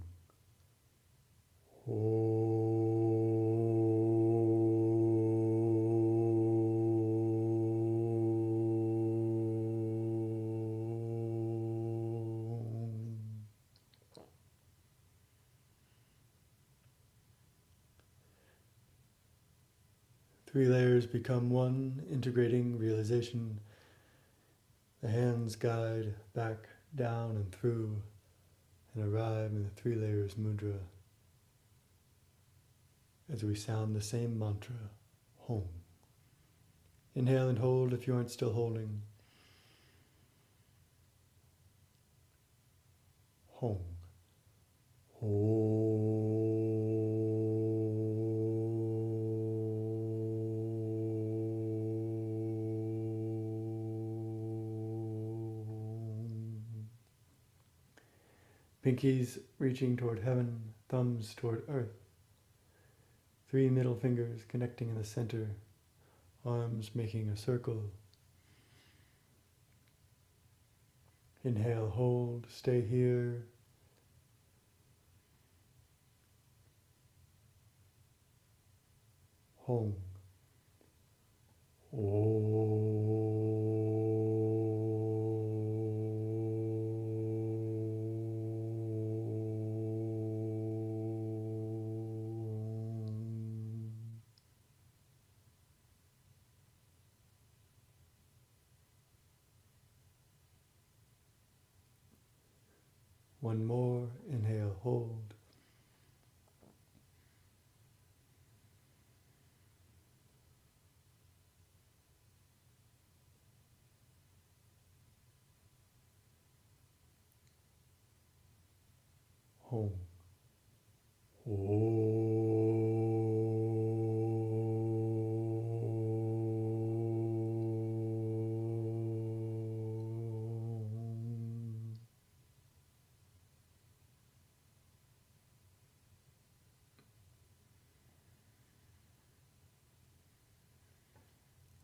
Three layers become one, integrating realization. The hands guide back, down, and through, and arrive in the 3 layers mudra as we sound the same mantra, home. Inhale and hold if you aren't still holding. Home. Pinkies reaching toward heaven, thumbs toward earth. 3 middle fingers connecting in the center, arms making a circle. Inhale, hold, stay here. Home. One more, inhale, hold. Home.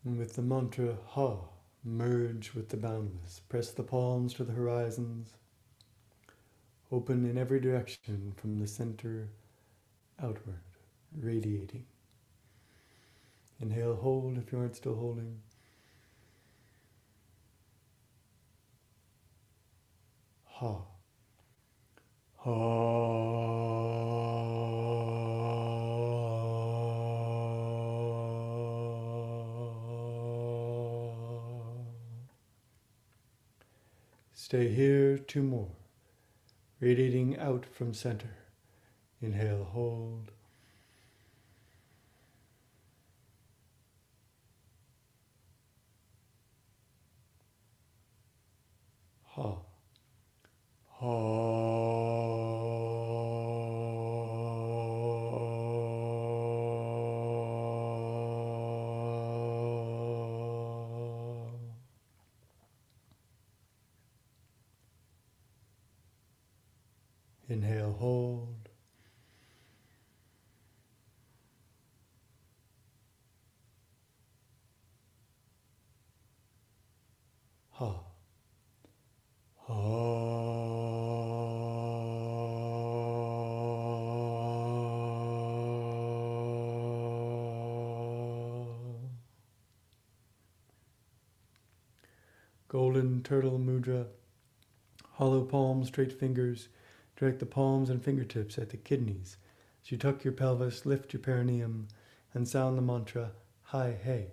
And with the mantra Ha, merge with the boundless. Press the palms to the horizons. Open in every direction from the center outward, radiating. Inhale, hold if you aren't still holding. Ha. Ha. Stay here, 2 more. Radiating out from center. Inhale, hold. Ha. Ha. Inhale, hold. Ha. Ha. Golden turtle mudra. Hollow palms, straight fingers. Direct the palms and fingertips at the kidneys, As you tuck your pelvis, lift your perineum, and sound the mantra, hi, hey,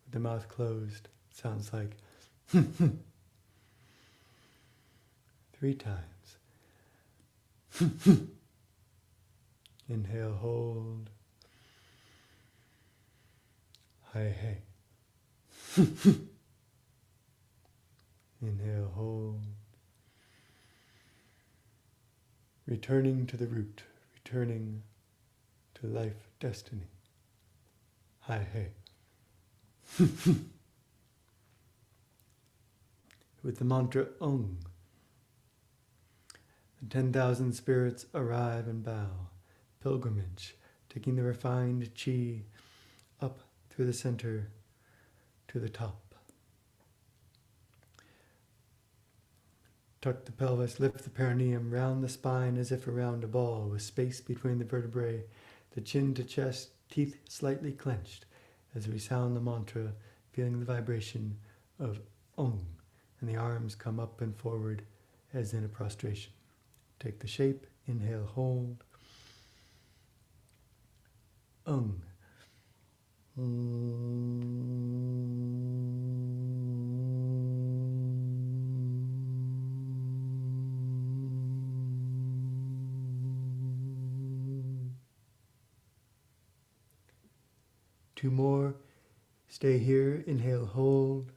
with the mouth closed. It sounds like 3 times. Inhale, hold. Hi, hey. Inhale, hold. Returning to the root, returning to life, destiny. Hi, hey. With the mantra Ong, the 10,000 spirits arrive and bow. Pilgrimage, taking the refined chi up through the center to the top. Tuck the pelvis, lift the perineum, round the spine as if around a ball, with space between the vertebrae, the chin to chest, teeth slightly clenched, as we sound the mantra, feeling the vibration of Om, and the arms come up and forward as in a prostration. Take the shape, inhale, hold. Om. 2 more. Stay here. Inhale, hold.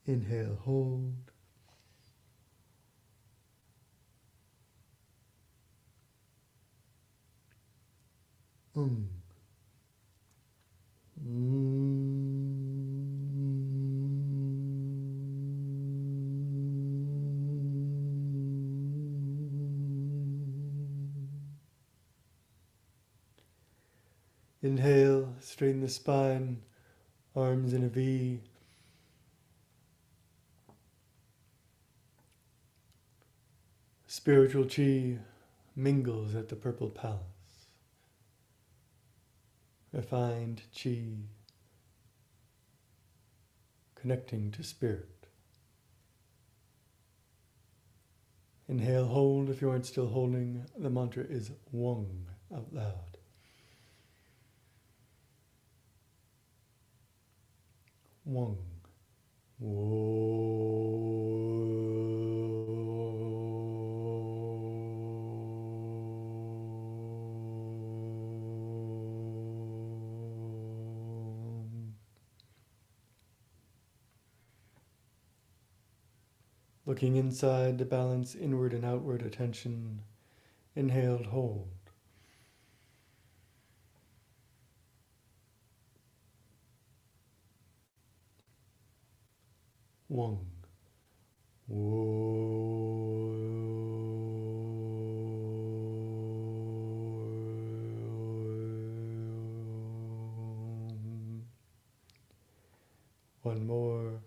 Inhale, hold. Inhale, straighten the spine, arms in a V. Spiritual chi mingles at the purple palace. Refined chi connecting to spirit. Inhale, hold. If you aren't still holding, the mantra is Wong out loud. Wong. Looking inside to balance inward and outward attention. Inhaled, hold. Wong. One more.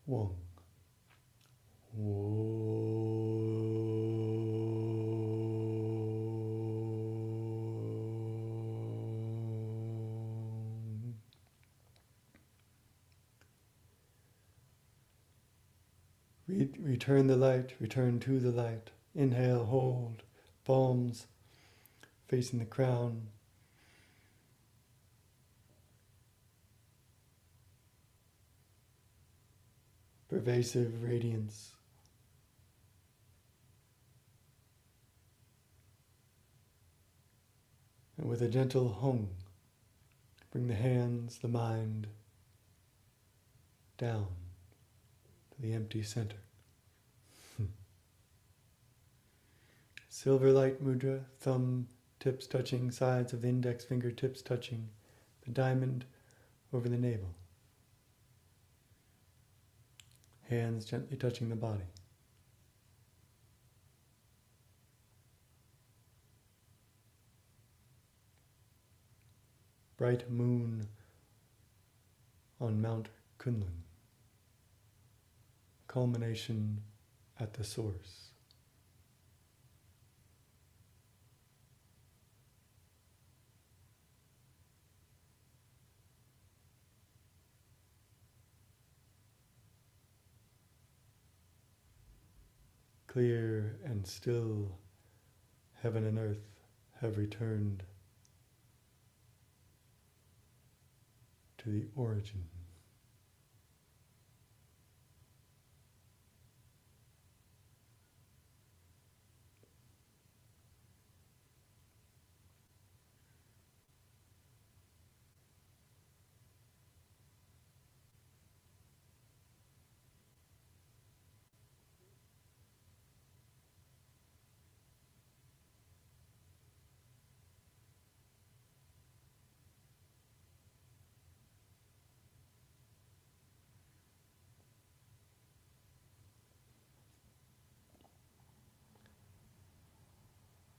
Wong. Return the light, return to the light. Inhale, hold, palms facing the crown. Pervasive radiance. And with a gentle hum, bring the hands, the mind, down to the empty center. Silver light mudra, thumb tips touching, sides of the index finger tips touching, the diamond over the navel. Hands gently touching the body. bright moon on Mount Kunlun, culmination at the source. Clear and still, heaven and earth have returned to the origin.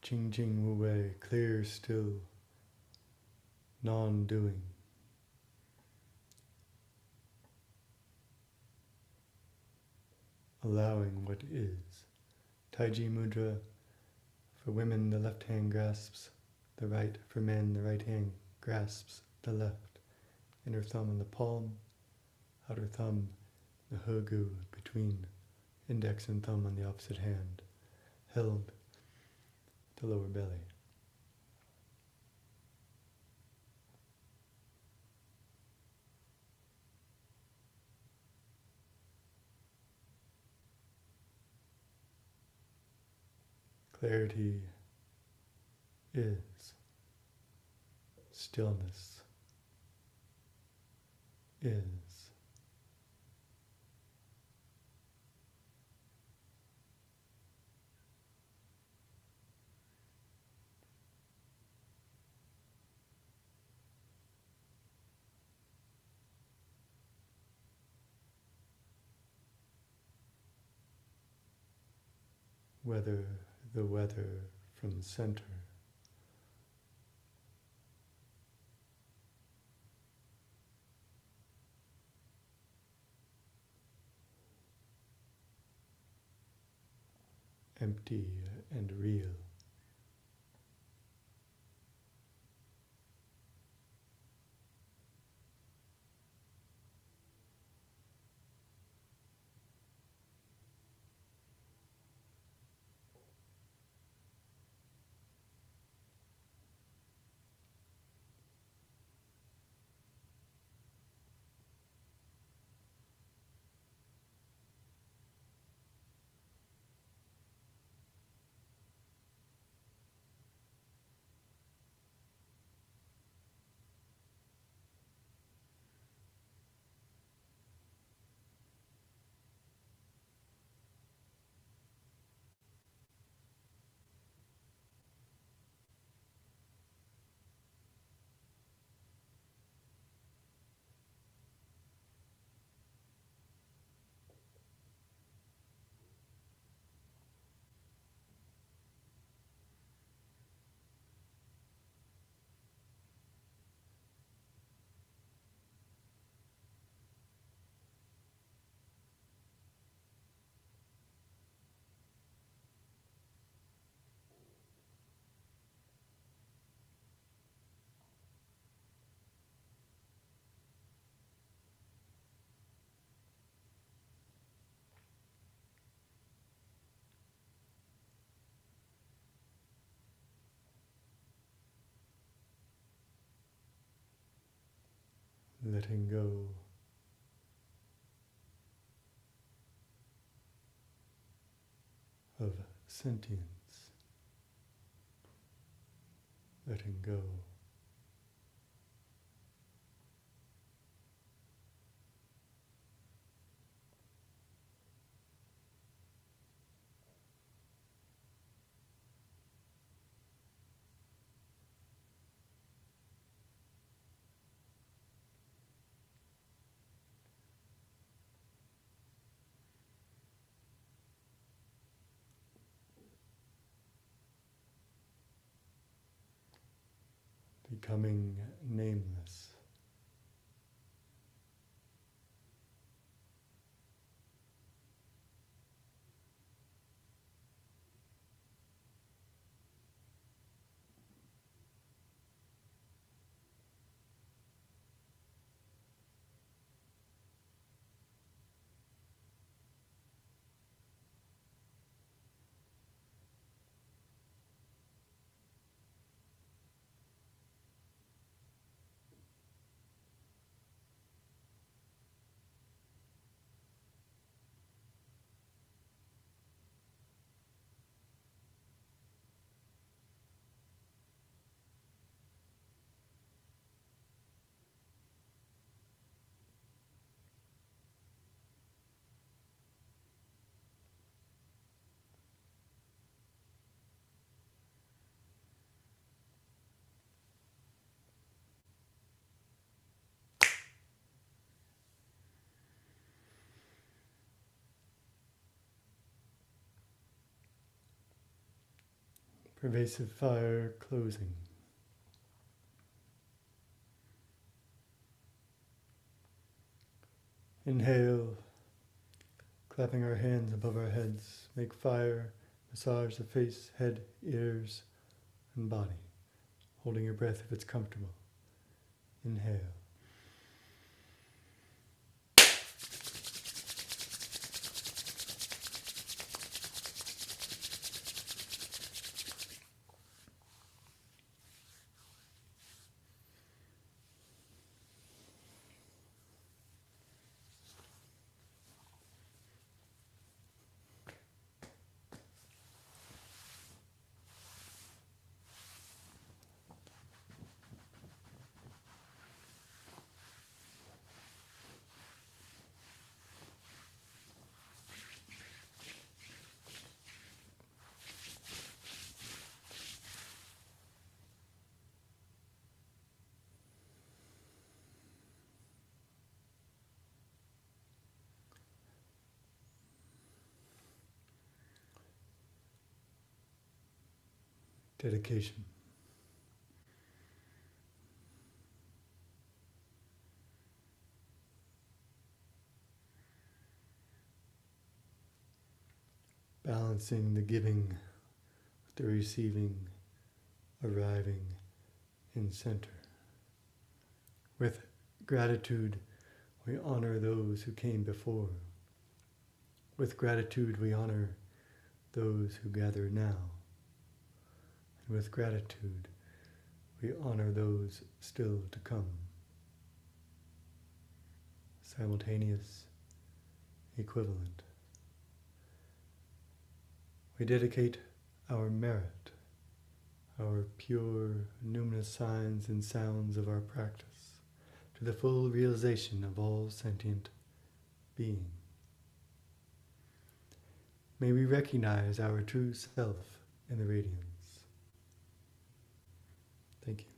Jing Jing Wu Wei, clear, still, non-doing. Allowing what is. Taiji Mudra, for women the left hand grasps the right, for men the right hand grasps the left. Inner thumb on the palm, outer thumb the hogu between index and thumb on the opposite hand, held the lower belly. Clarity is. Stillness is. Whether the weather from center, empty and real. Letting go of sentience, letting go becoming nameless. Pervasive fire closing. Inhale, clapping our hands above our heads. Make fire, massage the face, head, ears, and body. Holding your breath if it's comfortable. Inhale. Dedication. Balancing the giving with the receiving, arriving in center. With gratitude, we honor those who came before. With gratitude, we honor those who gather now. And with gratitude, we honor those still to come. Simultaneous, equivalent. We dedicate our merit, our pure, numinous signs and sounds of our practice, to the full realization of all sentient being. May we recognize our true self in the radiance. Thank you.